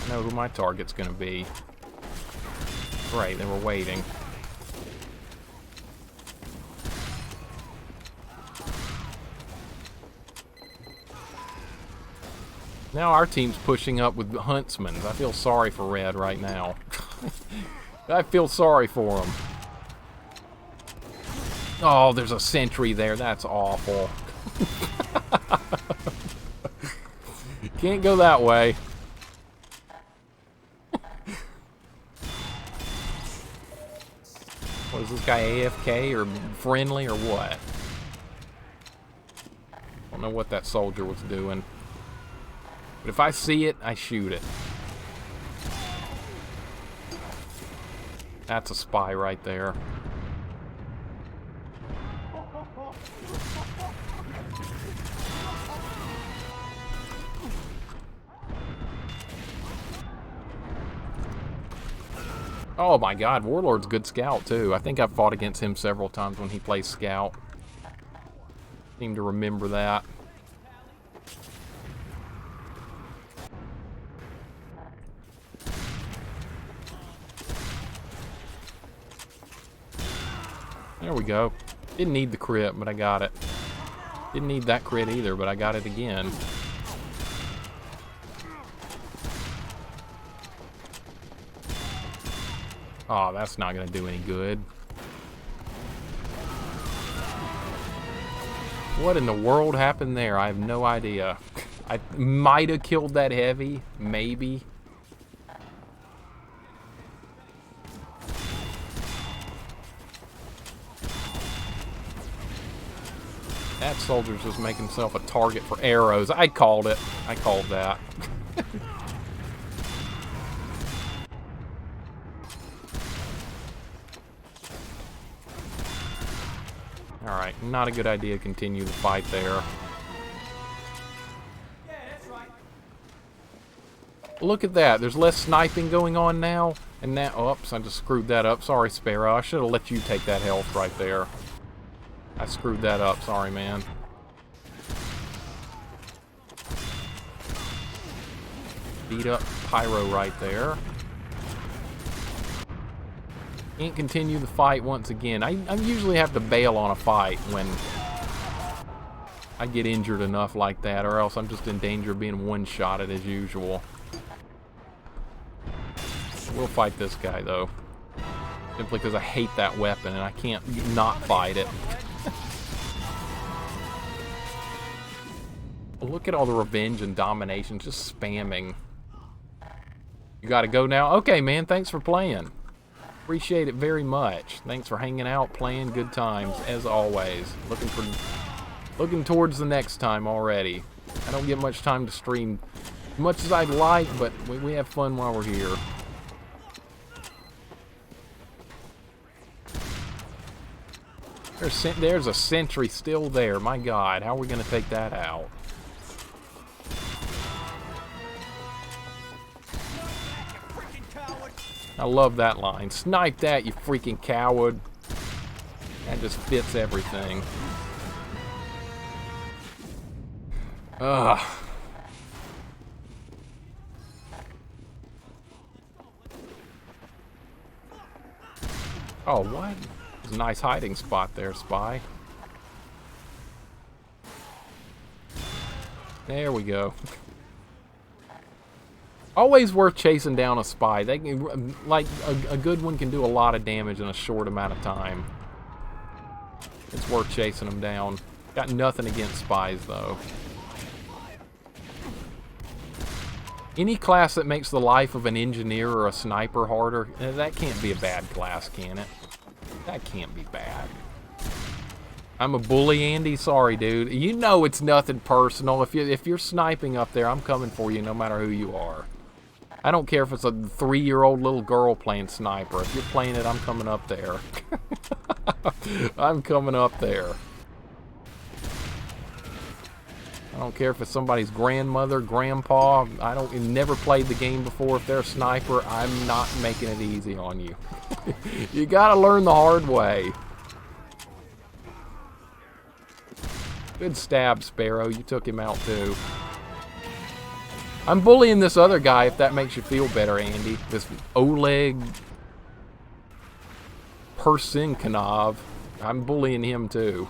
I know who my target's gonna be. Great, they were waiting. Now our team's pushing up with huntsmen. I feel sorry for Red right now. I feel sorry for him. Oh, there's a sentry there. That's awful. Can't go that way. What is this guy, AFK or friendly or what? Don't know what that soldier was doing. But if I see it, I shoot it. That's a spy right there. Oh my god, Warlord's a good scout too. I think I've fought against him several times when he plays scout. Seem to remember that. There we go. Didn't need the crit, but I got it. Didn't need that crit either, but I got it again. Oh, that's not going to do any good. What in the world happened there? I have no idea. I might have killed that heavy. Maybe. That soldier's just making himself a target for arrows. I called it. I called that. Alright, not a good idea to continue the fight there. Yeah, that's right. Look at that. There's less sniping going on now. And now, oops, I just screwed that up. Sorry, Sparrow. I should have let you take that health right there. I screwed that up. Sorry, man. Beat up Pyro right there. Can't continue the fight once again. I usually have to bail on a fight when I get injured enough like that, or else I'm just in danger of being one-shotted as usual. We'll fight this guy, though. Simply because I hate that weapon and I can't not fight it. Look at all the revenge and domination, just spamming. You gotta go now? Okay, man, thanks for playing. Appreciate it very much. Thanks for hanging out, playing, good times, as always. Looking towards the next time already. I don't get much time to stream as much as I'd like, but we have fun while we're here. There's a sentry still there. My God, how are we going to take that out? I love that line. Snipe that, you freaking coward. That just fits everything. Ugh. Oh, what? There's a nice hiding spot there, Spy. There we go. Always worth chasing down a Spy. They can, like, a good one can do a lot of damage in a short amount of time. It's worth chasing them down. Got nothing against Spies, though. Any class that makes the life of an engineer or a sniper harder, that can't be a bad class, can it? That can't be bad. I'm a bully, Andy? Sorry, dude. You know it's nothing personal. If you're sniping up there, I'm coming for you no matter who you are. I don't care if it's a 3-year-old little girl playing sniper. If you're playing it, I'm coming up there. I'm coming up there. I don't care if it's somebody's grandmother, grandpa. Never played the game before. If they're a sniper, I'm not making it easy on you. You gotta learn the hard way. Good stab, Sparrow. You took him out too. I'm bullying this other guy if that makes you feel better, Andy. This Oleg Persinkanov. I'm bullying him too.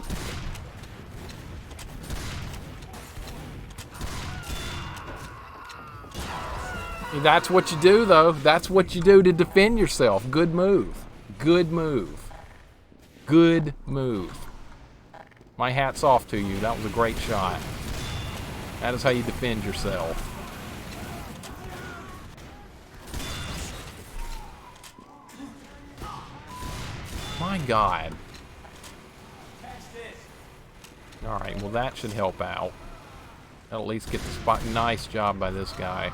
That's what you do, though. That's what you do to defend yourself. Good move. Good move. Good move. My hat's off to you. That was a great shot. That is how you defend yourself. My God. Alright, well that should help out. That'll at least get the spot. Nice job by this guy.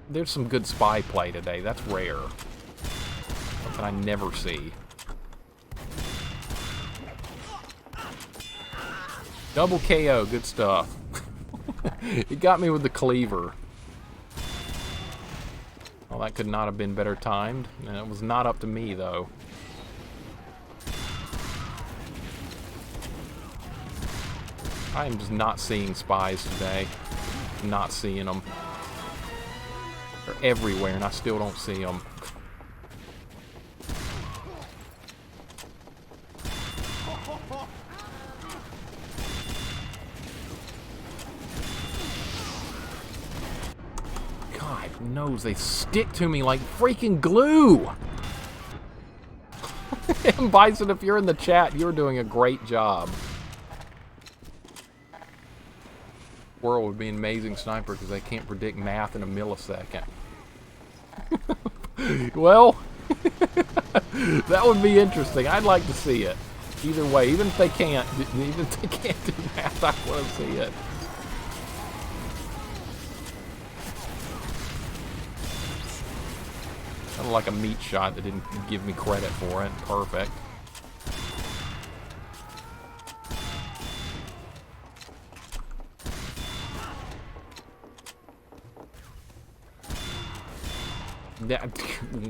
There's some good spy play today. That's rare. Something I never see. Double KO. Good stuff. He got me with the cleaver. Well, that could not have been better timed. And it was not up to me, though. I am just not seeing spies today. Not seeing them. They're everywhere, and I still don't see them. God knows they stick to me like freaking glue. And Bison, if you're in the chat, you're doing a great job. World would be an amazing sniper because they can't predict math in a millisecond. Well, that would be interesting. I'd like to see it. Either way, even if they can't do math, I want to see it. Kind of like a meat shot that didn't give me credit for it. Perfect.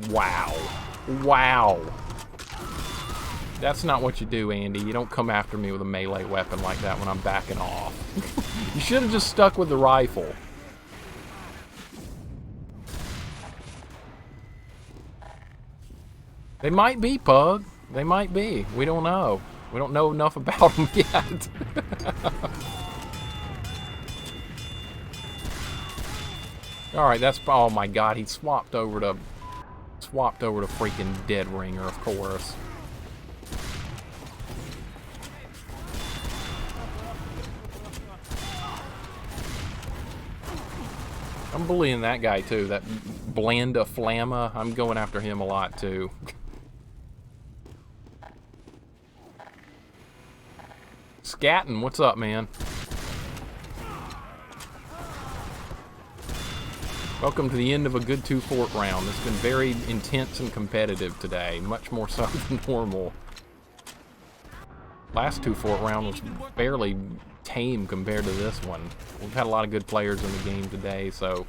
Wow. Wow. That's not what you do, Andy. You don't come after me with a melee weapon like that when I'm backing off. You should have just stuck with the rifle. They might be, Pug. They might be. We don't know. We don't know enough about them yet. Alright, that's... Oh my God, he swapped over to freaking Dead Ringer, of course. I'm bullying that guy too, that Blanda Flamma. I'm going after him a lot too. Scatting, what's up, man? Welcome to the end of a good 2 fort round. It's been very intense and competitive today, much more so than normal. Last 2 fort round was fairly tame compared to this one. We've had a lot of good players in the game today, so...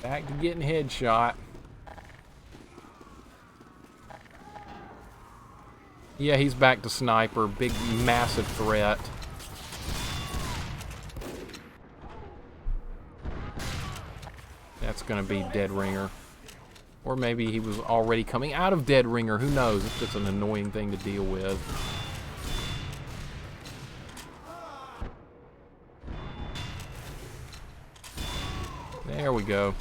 Back to getting headshot. Yeah, he's back to sniper. Big, massive threat. That's going to be Dead Ringer. Or maybe he was already coming out of Dead Ringer. Who knows? It's just an annoying thing to deal with. There we go.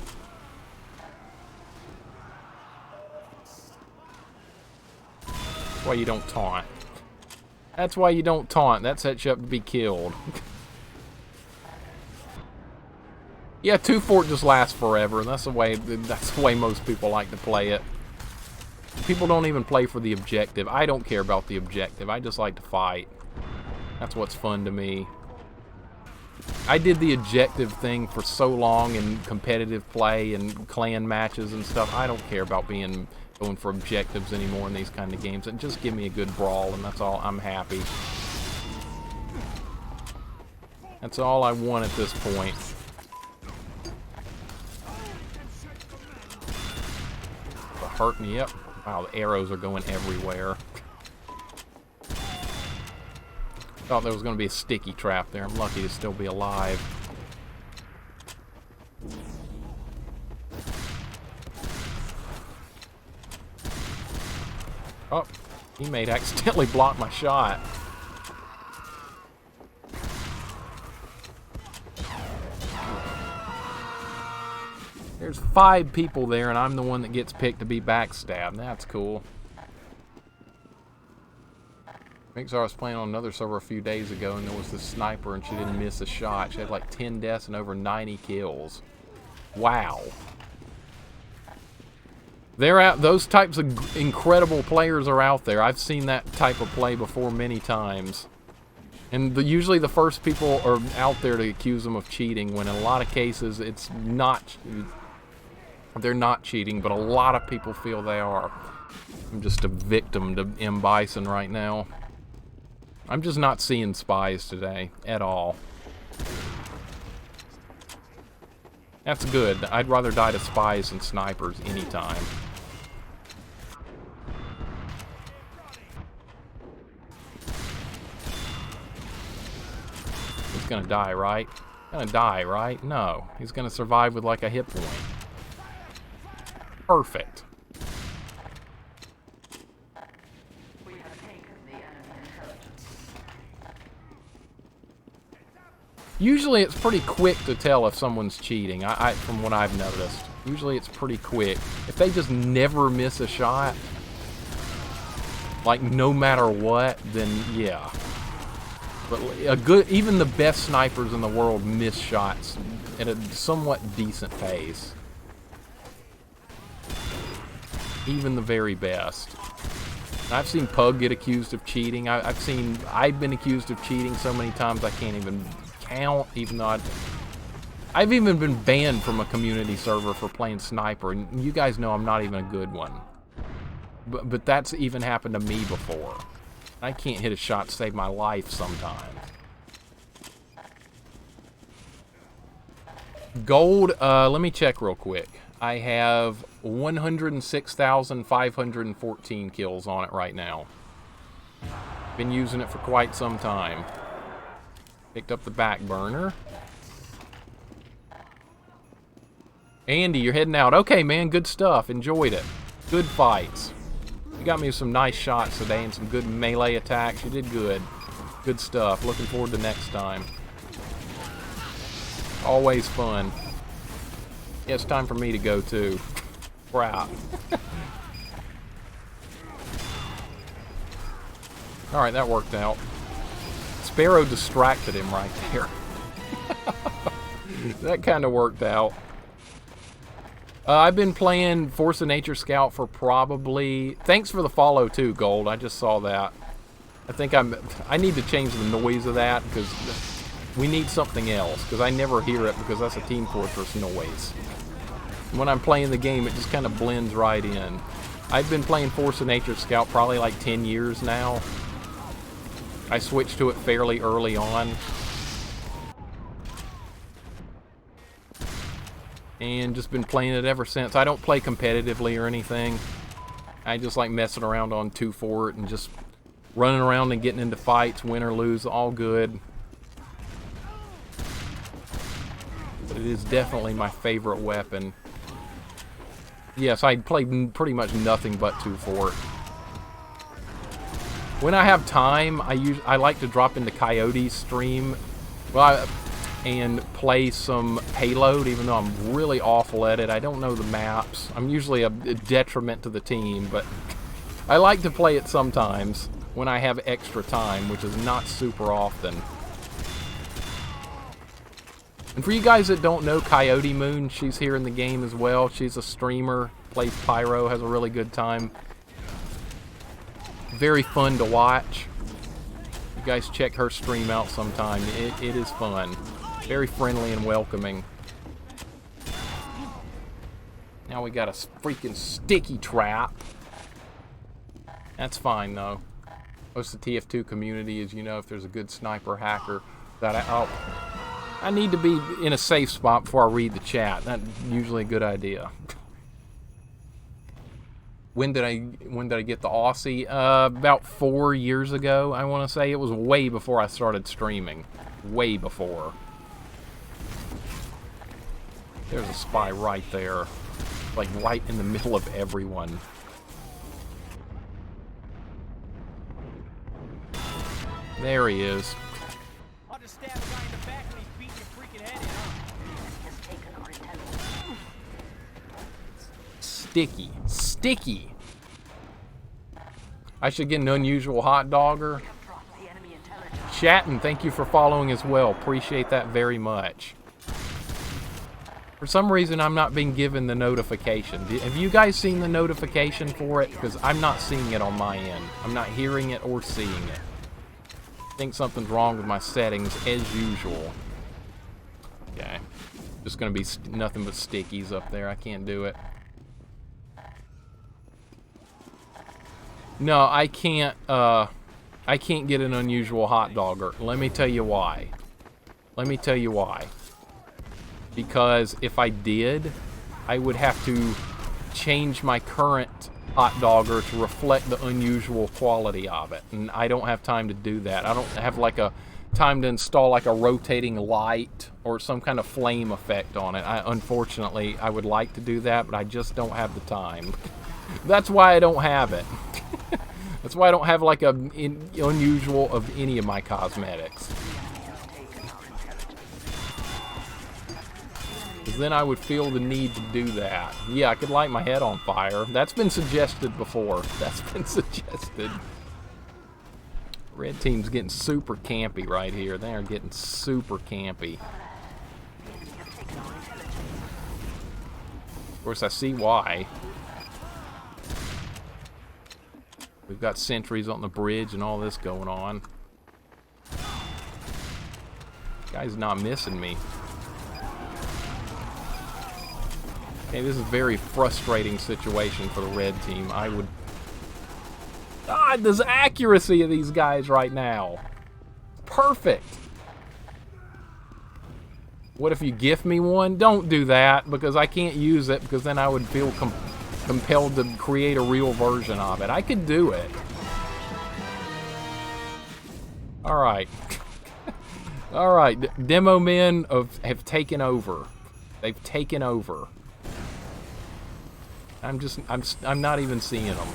That's why you don't taunt. That's why you don't taunt. That sets you up to be killed. Yeah, 2 fort just lasts forever, and that's the way most people like to play it. People don't even play for the objective. I don't care about the objective. I just like to fight. That's what's fun to me. I did the objective thing for so long in competitive play and clan matches and stuff. I don't care about going for objectives anymore in these kind of games. And just give me a good brawl, and that's all. I'm happy. That's all I want at this point. Hurt me. Yep. Wow, the arrows are going everywhere. Thought there was going to be a sticky trap there. I'm lucky to still be alive. Oh, teammate accidentally blocked my shot. There's 5 people there, and I'm the one that gets picked to be backstabbed. That's cool. LittleMIXER was playing on another server a few days ago, and there was this sniper, and she didn't miss a shot. She had like 10 deaths and over 90 kills. Wow. Those types of incredible players are out there. I've seen that type of play before many times. And usually the first people are out there to accuse them of cheating, when in a lot of cases it's not. They're not cheating, but a lot of people feel they are. I'm just a victim to M. Bison right now. I'm just not seeing spies today at all. That's good. I'd rather die to spies than snipers anytime. He's gonna die, right? Gonna die, right? No. He's gonna survive with like a hit point. Perfect. We have taken the enemy intelligence. Usually it's pretty quick to tell if someone's cheating, from what I've noticed. Usually it's pretty quick. If they just never miss a shot, like no matter what, then yeah. But even the best snipers in the world miss shots at a somewhat decent pace. Even the very best. I've seen Pug get accused of cheating. I've been accused of cheating so many times I can't even count, even though I've even been banned from a community server for playing sniper, and you guys know I'm not even a good one. But that's even happened to me before. I can't hit a shot to save my life sometimes. Gold, let me check real quick. I have 106,514 kills on it right now. Been using it for quite some time. Picked up the back burner. Andy, you're heading out. Okay, man, good stuff. Enjoyed it. Good fights. You got me some nice shots today and some good melee attacks. You did good. Good stuff. Looking forward to next time. Always fun. Yeah, it's time for me to go too. Crap. Alright, that worked out. Sparrow distracted him right there. That kind of worked out. I've been playing ForceANature Scout for probably... Thanks for the follow too, Gold. I just saw that. I think I need to change the noise of that, because we need something else, because I never hear it, because that's a Team Fortress noise. When I'm playing the game, it just kind of blends right in. I've been playing ForceANature Scout probably like 10 years now. I switched to it fairly early on. And just been playing it ever since. I don't play competitively or anything. I just like messing around on 2 Fort and just running around and getting into fights, win or lose, all good. But it is definitely my favorite weapon. Yes, I played pretty much nothing but 2-4. When I have time, I like to drop into Coyote's stream, and play some Payload, even though I'm really awful at it. I don't know the maps. I'm usually a detriment to the team, but I like to play it sometimes when I have extra time, which is not super often. And for you guys that don't know Koyotemoone, she's here in the game as well. She's a streamer, plays Pyro, has a really good time. Very fun to watch. You guys check her stream out sometime. It is fun. Very friendly and welcoming. Now we got a freaking sticky trap. That's fine though. Most of the TF2 community is, you know, if there's a good sniper hacker that I need to be in a safe spot before I read the chat. That's usually a good idea. When did I get the Aussie? About 4 years ago, I want to say. It was way before I started streaming. Way before. There's a spy right there. Like right in the middle of everyone. There he is. I'll just stab a guy in the back when he's beating your freaking head in. Sticky. Sticky. I should get an unusual hot dogger. Chatting, thank you for following as well. Appreciate that very much. For some reason, I'm not being given the notification. Have you guys seen the notification for it? Because I'm not seeing it on my end. I'm not hearing it or seeing it. I think something's wrong with my settings, as usual. Okay. Just going to be nothing but stickies up there. I can't do it. No, I can't get an unusual hot dogger. Let me tell you why. Let me tell you why. Because if I did, I would have to change my current hot dogger to reflect the unusual quality of it. And I don't have time to do that. I don't have like a time to install like a rotating light or some kind of flame effect on it. Unfortunately, I would like to do that, but I just don't have the time. That's why I don't have it. That's why I don't have like an unusual of any of my cosmetics. Because then I would feel the need to do that. Yeah, I could light my head on fire. That's been suggested before. That's been suggested. Red team's getting super campy right here. They are getting super campy. Of course, I see why. We've got sentries on the bridge and all this going on. Guy's not missing me. Okay, this is a very frustrating situation for the red team. I would... God, this accuracy of these guys right now. Perfect. What if you gift me one? Don't do that, because I can't use it, because then I would feel compelled to create a real version of it. I could do it. Alright. Alright, demo men have taken over. They've taken over. I'm not even seeing them.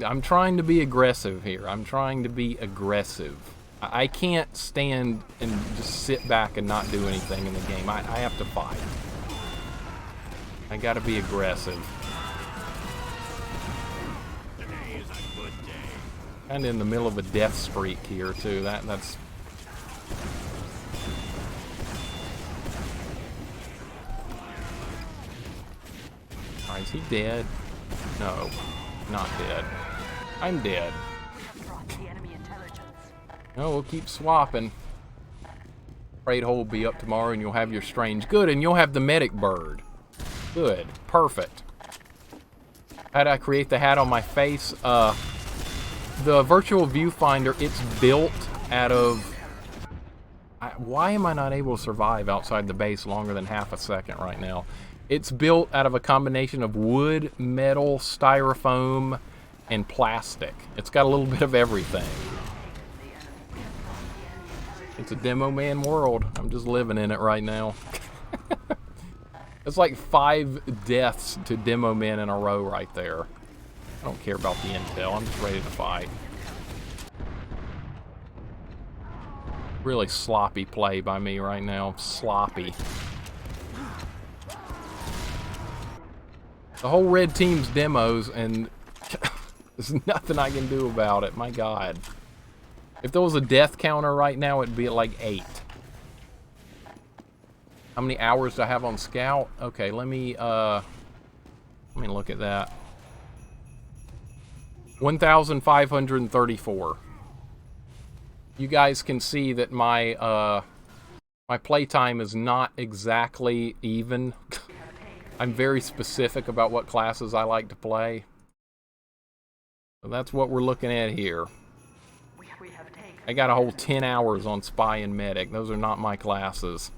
I'm trying to be aggressive here. I'm trying to be aggressive. I can't stand and just sit back and not do anything in the game. I have to fight. I gotta be aggressive. Today is a good day. And in the middle of a death streak here too. That's... Alright, is he dead? No, not dead. I'm dead. No, we'll keep swapping. Trade hole will be up tomorrow and you'll have your strange. Good, and you'll have the medic bird. Good, perfect. How did I create the hat on my face? The virtual viewfinder, it's built out of... Why am I not able to survive outside the base longer than half a second right now? It's built out of a combination of wood, metal, styrofoam, and plastic. It's got a little bit of everything. It's a Demo Man world. I'm just living in it right now. It's like 5 deaths to Demo Man in a row right there. I don't care about the intel. I'm just ready to fight. Really sloppy play by me right now. Sloppy. The whole red team's demos, and there's nothing I can do about it. My God. If there was a death counter right now, it'd be at like 8. How many hours do I have on Scout? Okay, let me look at that. 1,534. You guys can see that my my playtime is not exactly even. I'm very specific about what classes I like to play. So that's what we're looking at here. I got a whole 10 hours on Spy and Medic. Those are not my classes.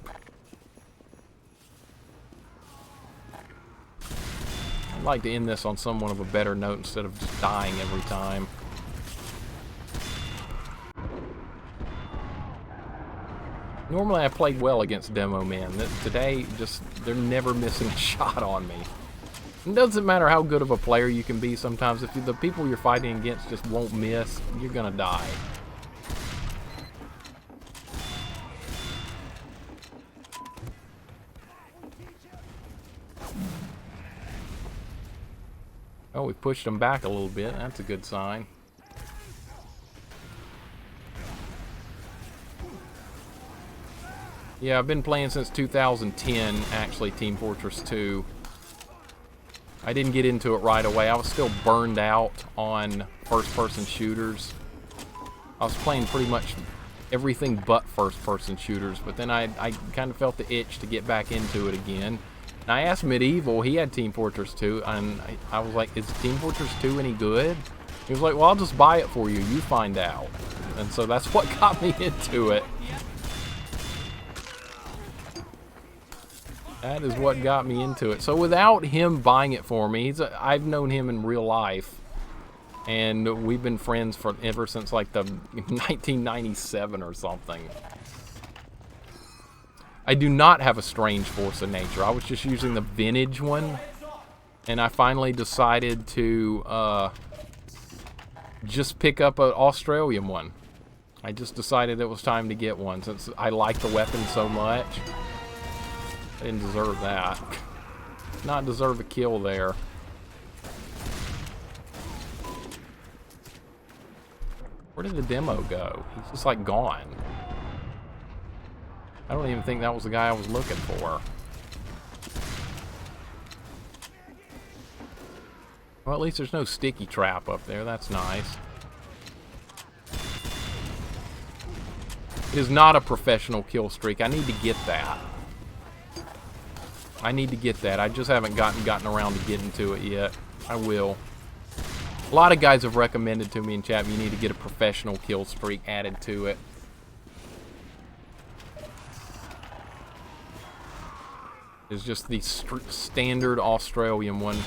I'd like to end this on somewhat of a better note instead of just dying every time. Normally I played well against Demo Man. Today, just, they're never missing a shot on me. It doesn't matter how good of a player you can be sometimes. If the people you're fighting against just won't miss, you're gonna die. Oh, we pushed them back a little bit. That's a good sign. Yeah, I've been playing since 2010, actually, Team Fortress 2. I didn't get into it right away. I was still burned out on first-person shooters. I was playing pretty much everything but first-person shooters, but then I kind of felt the itch to get back into it again. And I asked Medieval, he had Team Fortress 2, and I was like, is Team Fortress 2 any good? He was like, well, I'll just buy it for you. You find out. And so that's what got me into it. That is what got me into it. So without him buying it for me, I've known him in real life. And we've been friends for ever since like the 1997 or something. I do not have a strange ForceANature. I was just using the vintage one. And I finally decided to just pick up an Australian one. I just decided it was time to get one since I like the weapon so much. I didn't deserve that. Not deserve a kill there. Where did the demo go? He's just like gone. I don't even think that was the guy I was looking for. Well, at least there's no sticky trap up there. That's nice. It is not a professional kill streak. I need to get that. I need to get that. I just haven't gotten around to getting to it yet. I will. A lot of guys have recommended to me in chat, you need to get a professional kill streak added to it. It's just the standard Australian one.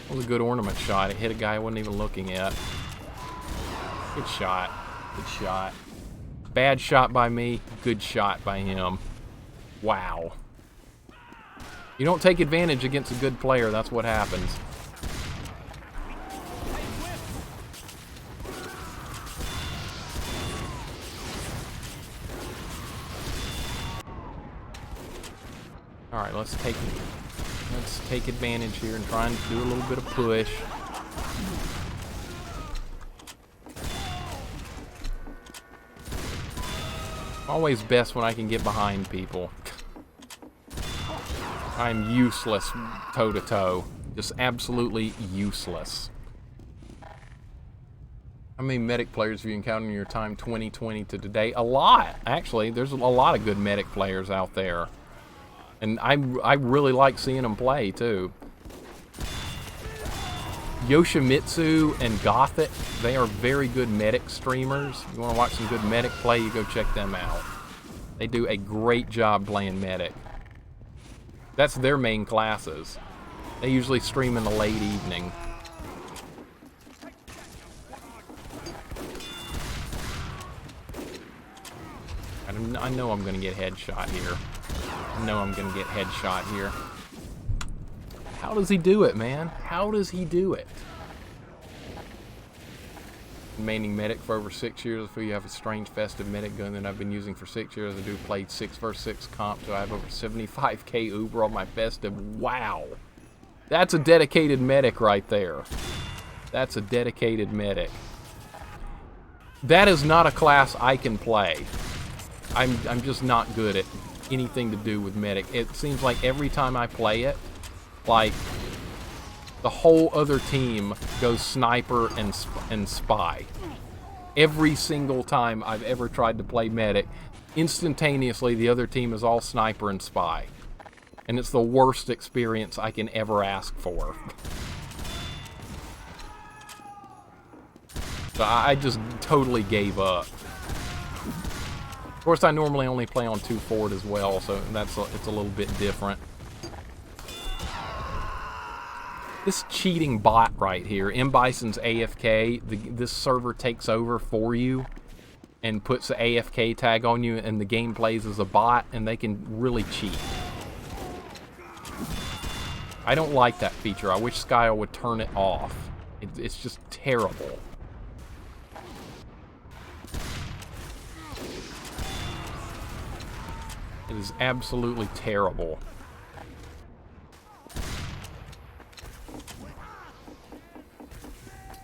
That was a good ornament shot. It hit a guy I wasn't even looking at. Good shot. Good shot. Bad shot by me. Good shot by him. Wow. You don't take advantage against a good player. That's what happens. Alright, let's take advantage here and try and do a little bit of push. Always best when I can get behind people. I'm useless toe-to-toe. Just absolutely useless. How many medic players have you encountered in your time 2020 to today? A lot, actually. There's a lot of good medic players out there. And I really like seeing them play, too. Yoshimitsu and Gothic, they are very good medic streamers. You want to watch some good medic play, you go check them out. They do a great job playing medic. That's their main classes. They usually stream in the late evening. I know I'm going to get headshot here. I know I'm going to get headshot here. How does he do it, man? How does he do it? Remaining medic for over 6 years. If you have a strange festive medic gun that I've been using for 6 years, I do play 6 vs 6 comp, so I have over 75k Uber on my festive. Wow. That's a dedicated medic right there. That's a dedicated medic. That is not a class I can play. I'm just not good at anything to do with medic. It seems like every time I play it, like the whole other team goes sniper and spy. Every single time I've ever tried to play medic, instantaneously the other team is all sniper and spy. And it's the worst experience I can ever ask for. So I just totally gave up. Of course, I normally only play on 2 forward as well, so it's a little bit different. This cheating bot right here, M. Bison's AFK, this server takes over for you and puts the AFK tag on you, and the game plays as a bot, and they can really cheat. I don't like that feature. I wish Skyle would turn it off. It's just terrible. It is absolutely terrible.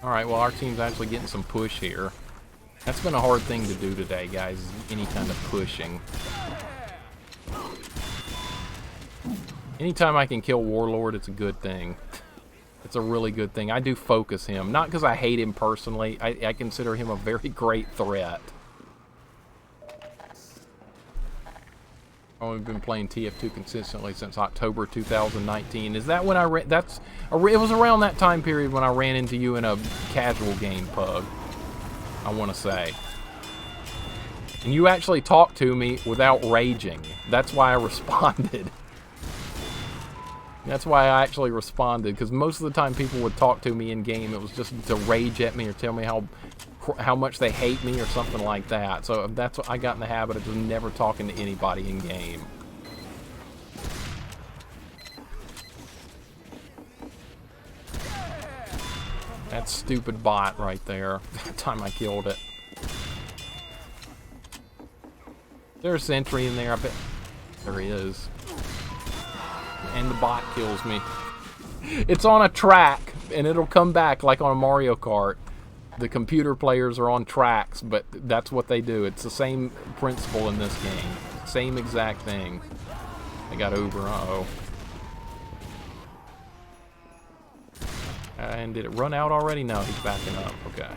Alright, well, our team's actually getting some push here. That's been a hard thing to do today, guys, is any kind of pushing. Anytime I can kill Warlord, it's a good thing. It's a really good thing. I do focus him. Not because I hate him personally. I consider him a very great threat. Oh, we've been playing TF2 consistently since October 2019. Is that when I ran? It was around that time period when I ran into you in a casual game, Pug. I want to say. And you actually talked to me without raging. That's why I responded. That's why I actually responded, because most of the time people would talk to me in game, it was just to rage at me or tell me how much they hate me or something like that. So that's what I got in the habit of just never talking to anybody in game. That stupid bot right there. That time I killed it. There's a sentry in there, I bet. There he is. And the bot kills me. It's on a track, and it'll come back like on a Mario Kart. The computer players are on tracks, but that's what they do. It's the same principle in this game. Same exact thing. I got Uber, uh-oh. And did it run out already? No, he's backing up. Okay.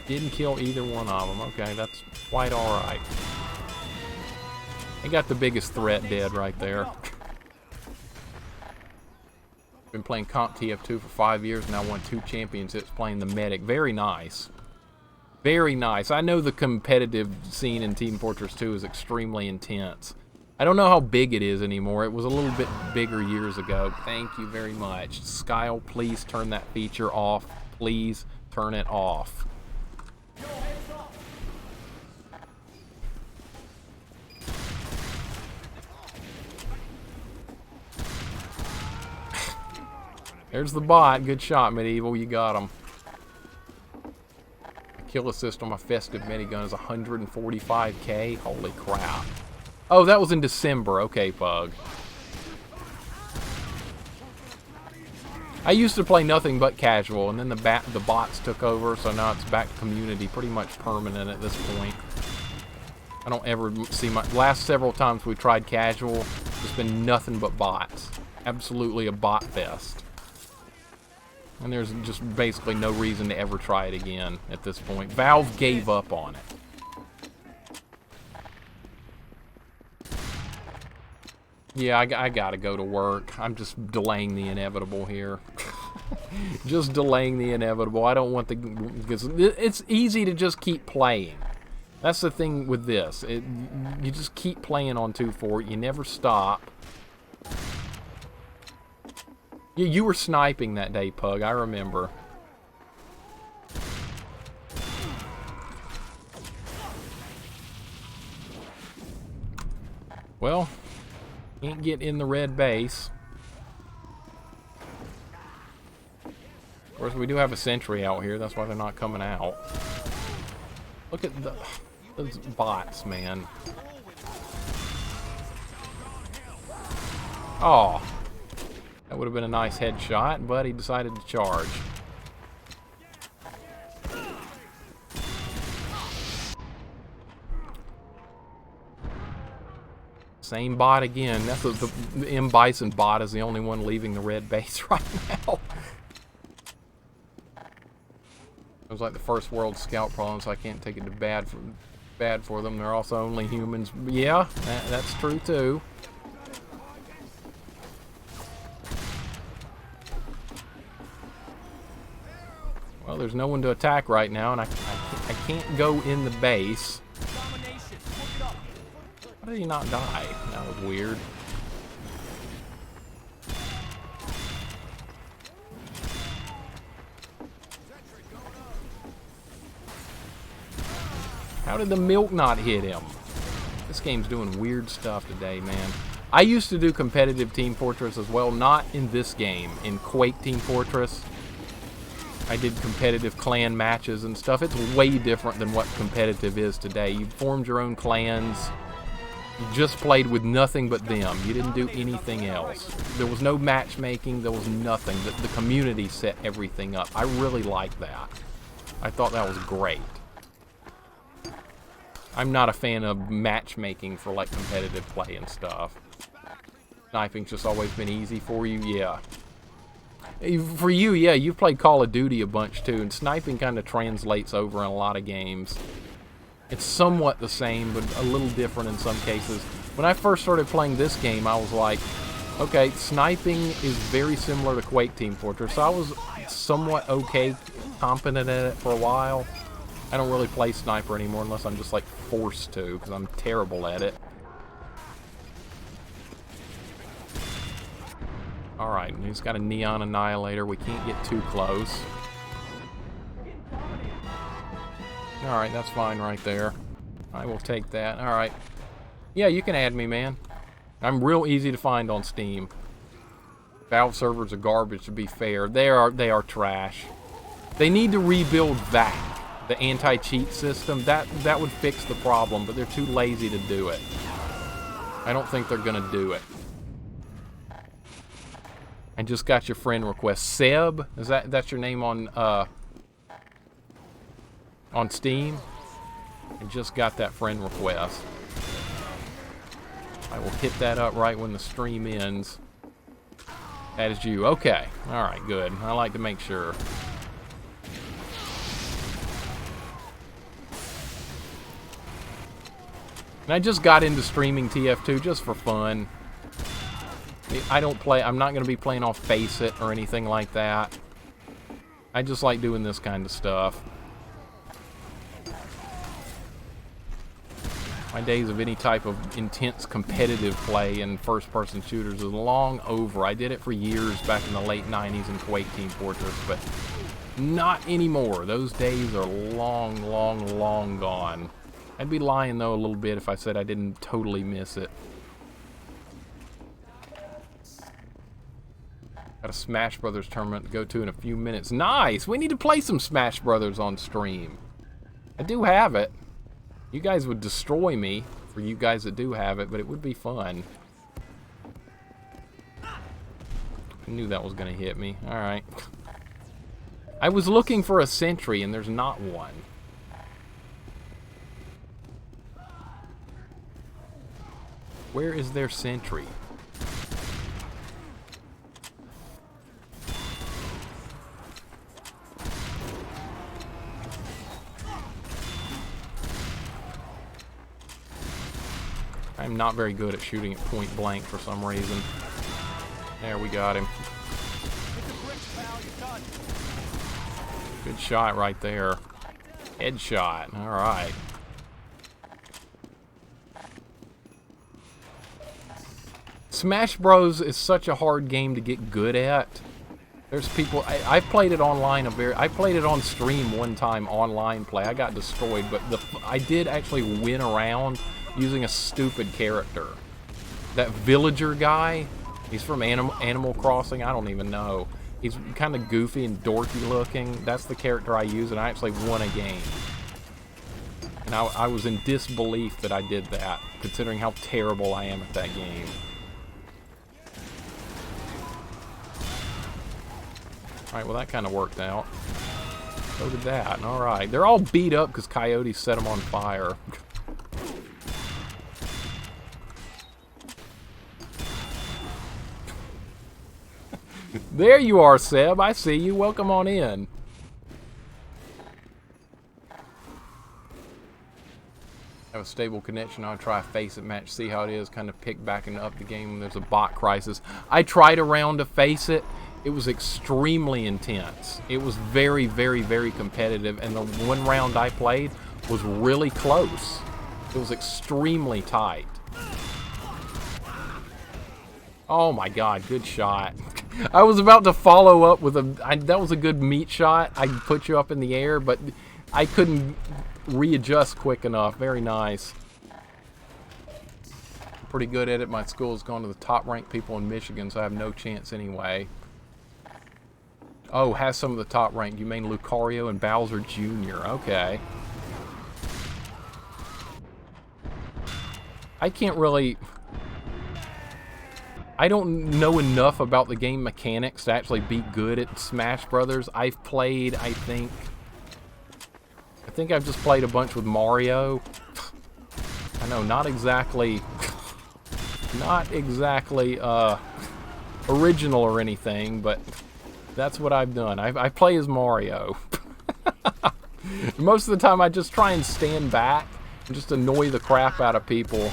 Didn't kill either one of them. Okay, that's quite alright. I got the biggest threat dead right there. Been playing Comp TF2 for 5 years now, won 2 championships playing the medic. Very nice. Very nice. I know the competitive scene in Team Fortress 2 is extremely intense. I don't know how big it is anymore. It was a little bit bigger years ago. Thank you very much. Skyle, please turn that feature off. Please turn it off. There's the bot. Good shot, Medieval. You got him. Kill assist on my festive minigun is 145k. Holy crap. Oh, that was in December. Okay, Pug. I used to play nothing but casual, and then the bots took over, so now it's back to community, pretty much permanent at this point. I don't ever see my... Last several times we tried casual, there's been nothing but bots. Absolutely a bot fest. And there's just basically no reason to ever try it again at this point. Valve gave up on it. Yeah, I gotta go to work. I'm just delaying the inevitable here. Just delaying the inevitable. I don't want the... Because it's easy to just keep playing. That's the thing with this. You just keep playing on 2-4. You never stop. You were sniping that day, Pug. I remember. Well, can't get in the red base. Of course, we do have a sentry out here. That's why they're not coming out. Look at those bots, man. Oh, that would have been a nice headshot, but he decided to charge. Same bot again. That's the M. Bison bot is the only one leaving the red base right now. It was like the first world scout problem, so I can't take it to bad for them. They're also only humans. Yeah, that's true too. Well, there's no one to attack right now, and I can't go in the base. How did he not die? That was weird. How did the milk not hit him? This game's doing weird stuff today, man. I used to do competitive Team Fortress as well, not in this game. In Quake Team Fortress, I did competitive clan matches and stuff. It's way different than what competitive is today. You formed your own clans. You just played with nothing but them. You didn't do anything else. There was no matchmaking. There was nothing. The community set everything up. I really liked that. I thought that was great. I'm not a fan of matchmaking for like competitive play and stuff. Sniping's just always been easy for you, yeah. For you, yeah, you've played Call of Duty a bunch too, and sniping kind of translates over in a lot of games. It's somewhat the same, but a little different in some cases. When I first started playing this game, I was like, okay, sniping is very similar to Quake Team Fortress. So I was somewhat okay, competent at it for a while. I don't really play sniper anymore unless I'm just like forced to, because I'm terrible at it. Alright, he's got a neon annihilator. We can't get too close. Alright, that's fine right there. I will take that. Alright. Yeah, you can add me, man. I'm real easy to find on Steam. Valve servers are garbage, to be fair. They are trash. They need to rebuild VAC, the anti-cheat system. That would fix the problem, but they're too lazy to do it. I don't think they're gonna do it. I just got your friend request. Seb? That's your name on Steam? I just got that friend request. I will hit that up right when the stream ends. That is you. Okay. Alright, good. I like to make sure. And I just got into streaming TF2 just for fun. I don't play, I'm not going to be playing off Face It or anything like that. I just like doing this kind of stuff. My days of any type of intense competitive play in first-person shooters is long over. I did it for years back in the late 90s in Quake Team Fortress, but not anymore. Those days are long, long, long gone. I'd be lying, though, a little bit if I said I didn't totally miss it. Got a Smash Brothers tournament to go to in a few minutes. Nice! We need to play some Smash Brothers on stream. I do have it. You guys would destroy me for you guys that do have it, but it would be fun. I knew that was going to hit me. Alright. I was looking for a sentry, and there's not one. Where is their sentry? I'm not very good at shooting at point blank for some reason. There, we got him. Good shot right there. Headshot. All right. Smash Bros is such a hard game to get good at. There's people. I played it online. I played it on stream one time. Online play. I got destroyed, but I did actually win around using a stupid character. That villager guy. He's from Animal Crossing. I don't even know. He's kind of goofy and dorky looking. That's the character I use, and I actually won a game. And I was in disbelief that I did that, considering how terrible I am at that game. Alright, well that kind of worked out. So did that. Alright, they're all beat up because Coyote set them on fire. There you are, Seb. I see you. Welcome on in. Have a stable connection. I'll try a face-it match, see how it is. Kind of pick backing up the game when there's a bot crisis. I tried a round to face it. It was extremely intense. It was very, very, very competitive. And the one round I played was really close. It was extremely tight. Oh my god, good shot. I was about to follow up with that was a good meat shot. I put you up in the air, but I couldn't readjust quick enough. Very nice. Pretty good at it. My school's gone to the top ranked people in Michigan, so I have no chance anyway. Oh, has some of the top ranked. You mean Lucario and Bowser Jr. Okay. I can't really... I don't know enough about the game mechanics to actually be good at Smash Brothers. I've played, I think I've just played a bunch with Mario. I know, not exactly original or anything, but that's what I've done. I play as Mario. Most of the time I just try and stand back and just annoy the crap out of people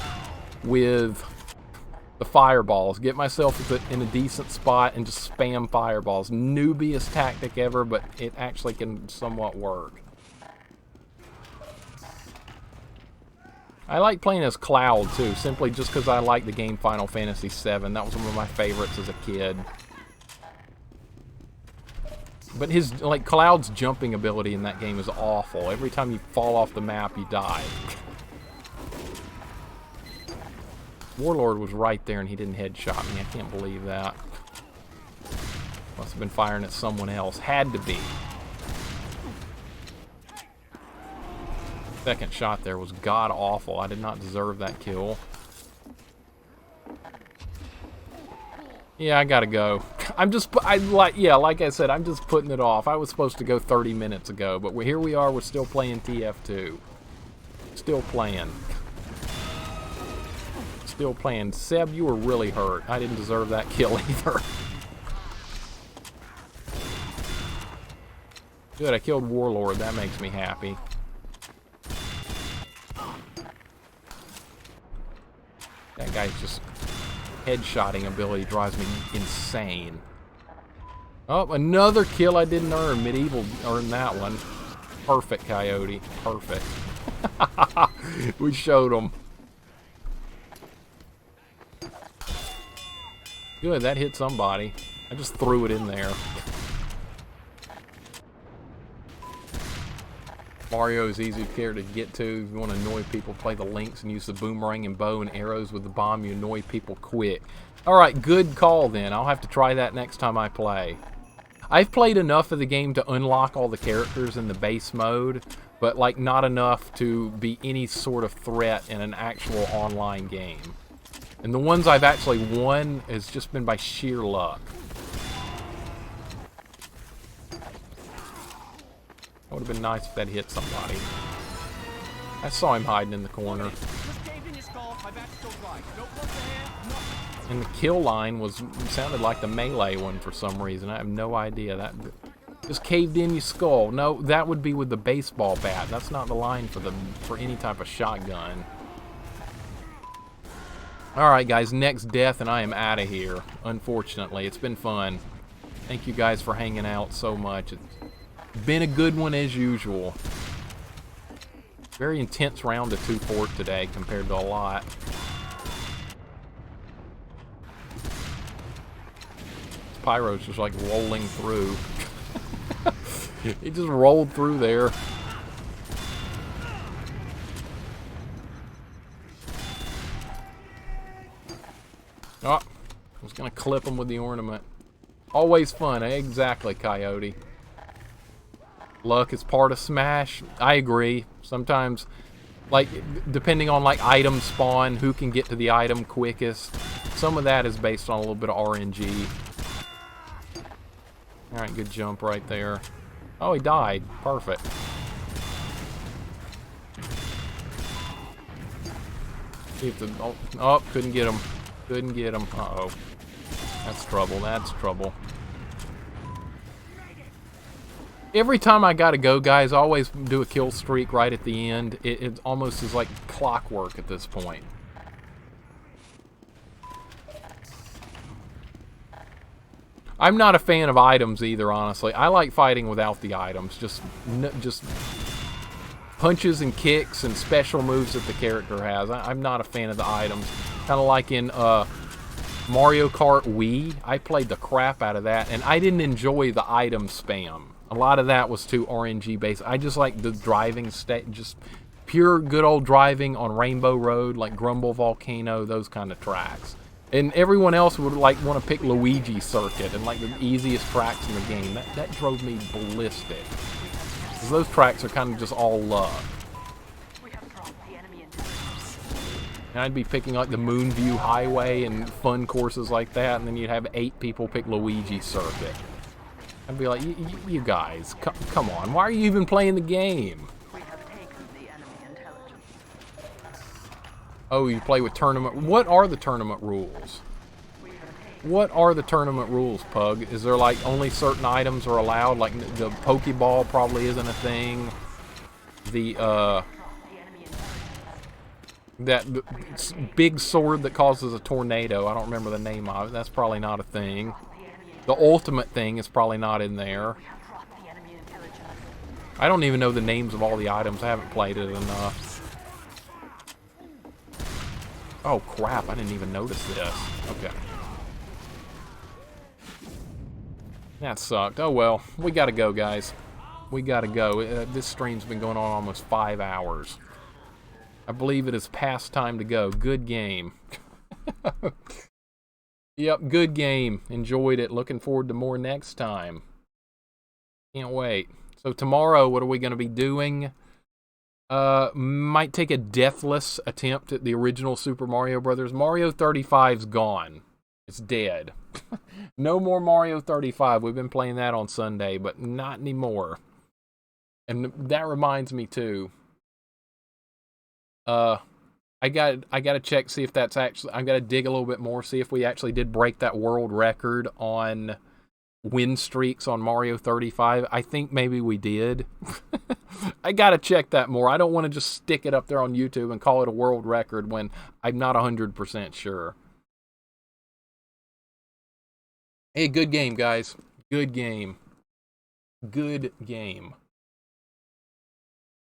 with the fireballs. Get myself in a decent spot and just spam fireballs. Noobiest tactic ever, but it actually can somewhat work. I like playing as Cloud too, simply just because I like the game Final Fantasy VII. That was one of my favorites as a kid. But his, like, Cloud's jumping ability in that game is awful. Every time you fall off the map, you die. Warlord was right there and he didn't headshot me. I can't believe that. Must have been firing at someone else. Had to be. Second shot there was god awful. I did not deserve that kill. Yeah, I gotta go. Like I said, I'm just putting it off. I was supposed to go 30 minutes ago, but here we are. We're still playing TF2. Still playing. Still playing. Seb, you were really hurt. I didn't deserve that kill either. Good, I killed Warlord. That makes me happy. That guy's just... headshotting ability drives me insane. Oh, another kill I didn't earn. Medieval earned that one. Perfect, Coyote. Perfect. We showed them. Good, that hit somebody. I just threw it in there. Mario is easy character to get to. If you want to annoy people, play the links and use the boomerang and bow and arrows with the bomb. You annoy people quick. Alright, good call then. I'll have to try that next time I play. I've played enough of the game to unlock all the characters in the base mode, but like not enough to be any sort of threat in an actual online game. And the ones I've actually won has just been by sheer luck. That would have been nice if that hit somebody. I saw him hiding in the corner. And the kill line sounded like the melee one for some reason. I have no idea. That just caved in your skull. No, that would be with the baseball bat. That's not the line for any type of shotgun. Alright, guys, next death, and I am out of here. Unfortunately, it's been fun. Thank you guys for hanging out so much. It's been a good one as usual. Very intense round of 2 fort today compared to a lot. Pyro's just like rolling through. He just rolled through there. Oh, I was gonna clip him with the ornament. Always fun, eh? Exactly, Coyote. Luck is part of Smash. I agree. Sometimes, like, depending on, like, item spawn, who can get to the item quickest, some of that is based on a little bit of RNG. Alright, good jump right there. Oh, he died. Perfect. See if the, oh, couldn't get him. Couldn't get him. Uh-oh. That's trouble. That's trouble. Every time I gotta go, guys, I always do a kill streak right at the end. It almost is like clockwork at this point. I'm not a fan of items either, honestly. I like fighting without the items. Just punches and kicks and special moves that the character has. I'm not a fan of the items. Kind of like in Mario Kart Wii. I played the crap out of that, and I didn't enjoy the item spam. A lot of that was too RNG based. I just like the driving state, just pure good old driving on Rainbow Road, like Grumble Volcano, those kind of tracks. And everyone else would like want to pick Luigi Circuit and like the easiest tracks in the game. That drove me ballistic. Because those tracks are kind of just all luck. And I'd be picking like the Moonview Highway and fun courses like that, and then you'd have 8 people pick Luigi Circuit. I'd be like, you guys, come on, why are you even playing the game? Oh, you play with tournament. What are the tournament rules? What are the tournament rules, Pug? Is there like only certain items are allowed? Like the Pokeball probably isn't a thing. The that big sword that causes a tornado. I don't remember the name of it. That's probably not a thing. The ultimate thing is probably not in there. I don't even know the names of all the items. I haven't played it enough. Oh crap, I didn't even notice this. Okay. That sucked. Oh well, we gotta go, guys. We gotta go. This stream's been going on almost 5 hours. I believe it is past time to go. Good game. Yep, good game. Enjoyed it. Looking forward to more next time. Can't wait. So tomorrow, what are we going to be doing? Might take a deathless attempt at the original Super Mario Brothers. Mario 35's gone. It's dead. No more Mario 35. We've been playing that on Sunday, but not anymore. And that reminds me too. I gotta check, see if that's actually, I gotta dig a little bit more, see if we actually did break that world record on win streaks on Mario 35. I think maybe we did. I gotta check that more. I don't want to just stick it up there on YouTube and call it a world record when I'm not 100% sure. Hey, good game, guys. Good game. Good game.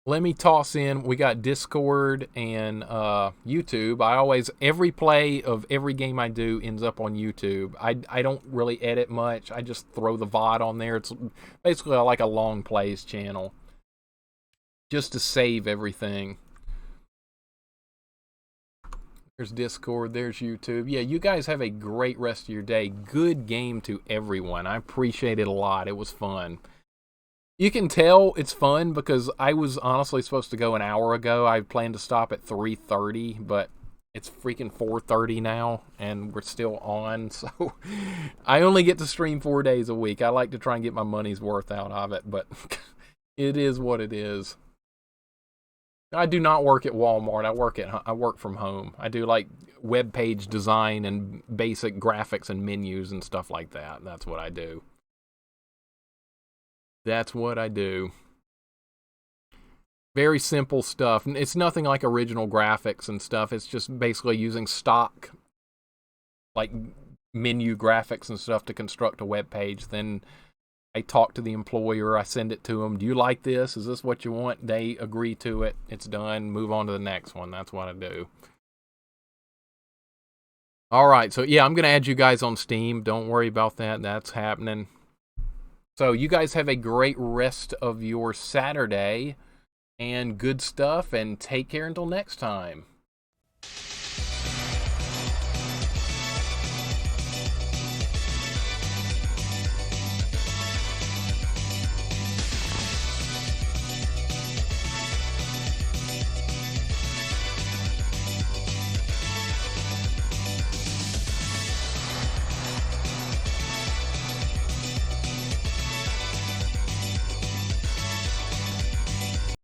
Let me toss in, we got Discord and YouTube. Every play of every game I do ends up on YouTube. I don't really edit much. I just throw the VOD on there. It's basically like a long plays channel. Just to save everything. There's Discord, there's YouTube. Yeah, you guys have a great rest of your day. Good game to everyone. I appreciate it a lot. It was fun. You can tell it's fun because I was honestly supposed to go an hour ago. I planned to stop at 3:30, but it's freaking 4:30 now, and we're still on. So I only get to stream 4 days a week. I like to try and get my money's worth out of it, but it is what it is. I do not work at Walmart. I work from home. I do like web page design and basic graphics and menus and stuff like that. That's what I do. That's what I do. Very simple stuff. It's nothing like original graphics and stuff. It's just basically using stock, like, menu graphics and stuff to construct a web page. Then I talk to the employer. I send it to them. Do you like this? Is this what you want? They agree to it. It's done. Move on to the next one. That's what I do. All right. So, yeah, I'm going to add you guys on Steam. Don't worry about that. That's happening. So, you guys have a great rest of your Saturday. And good stuff. And take care until next time.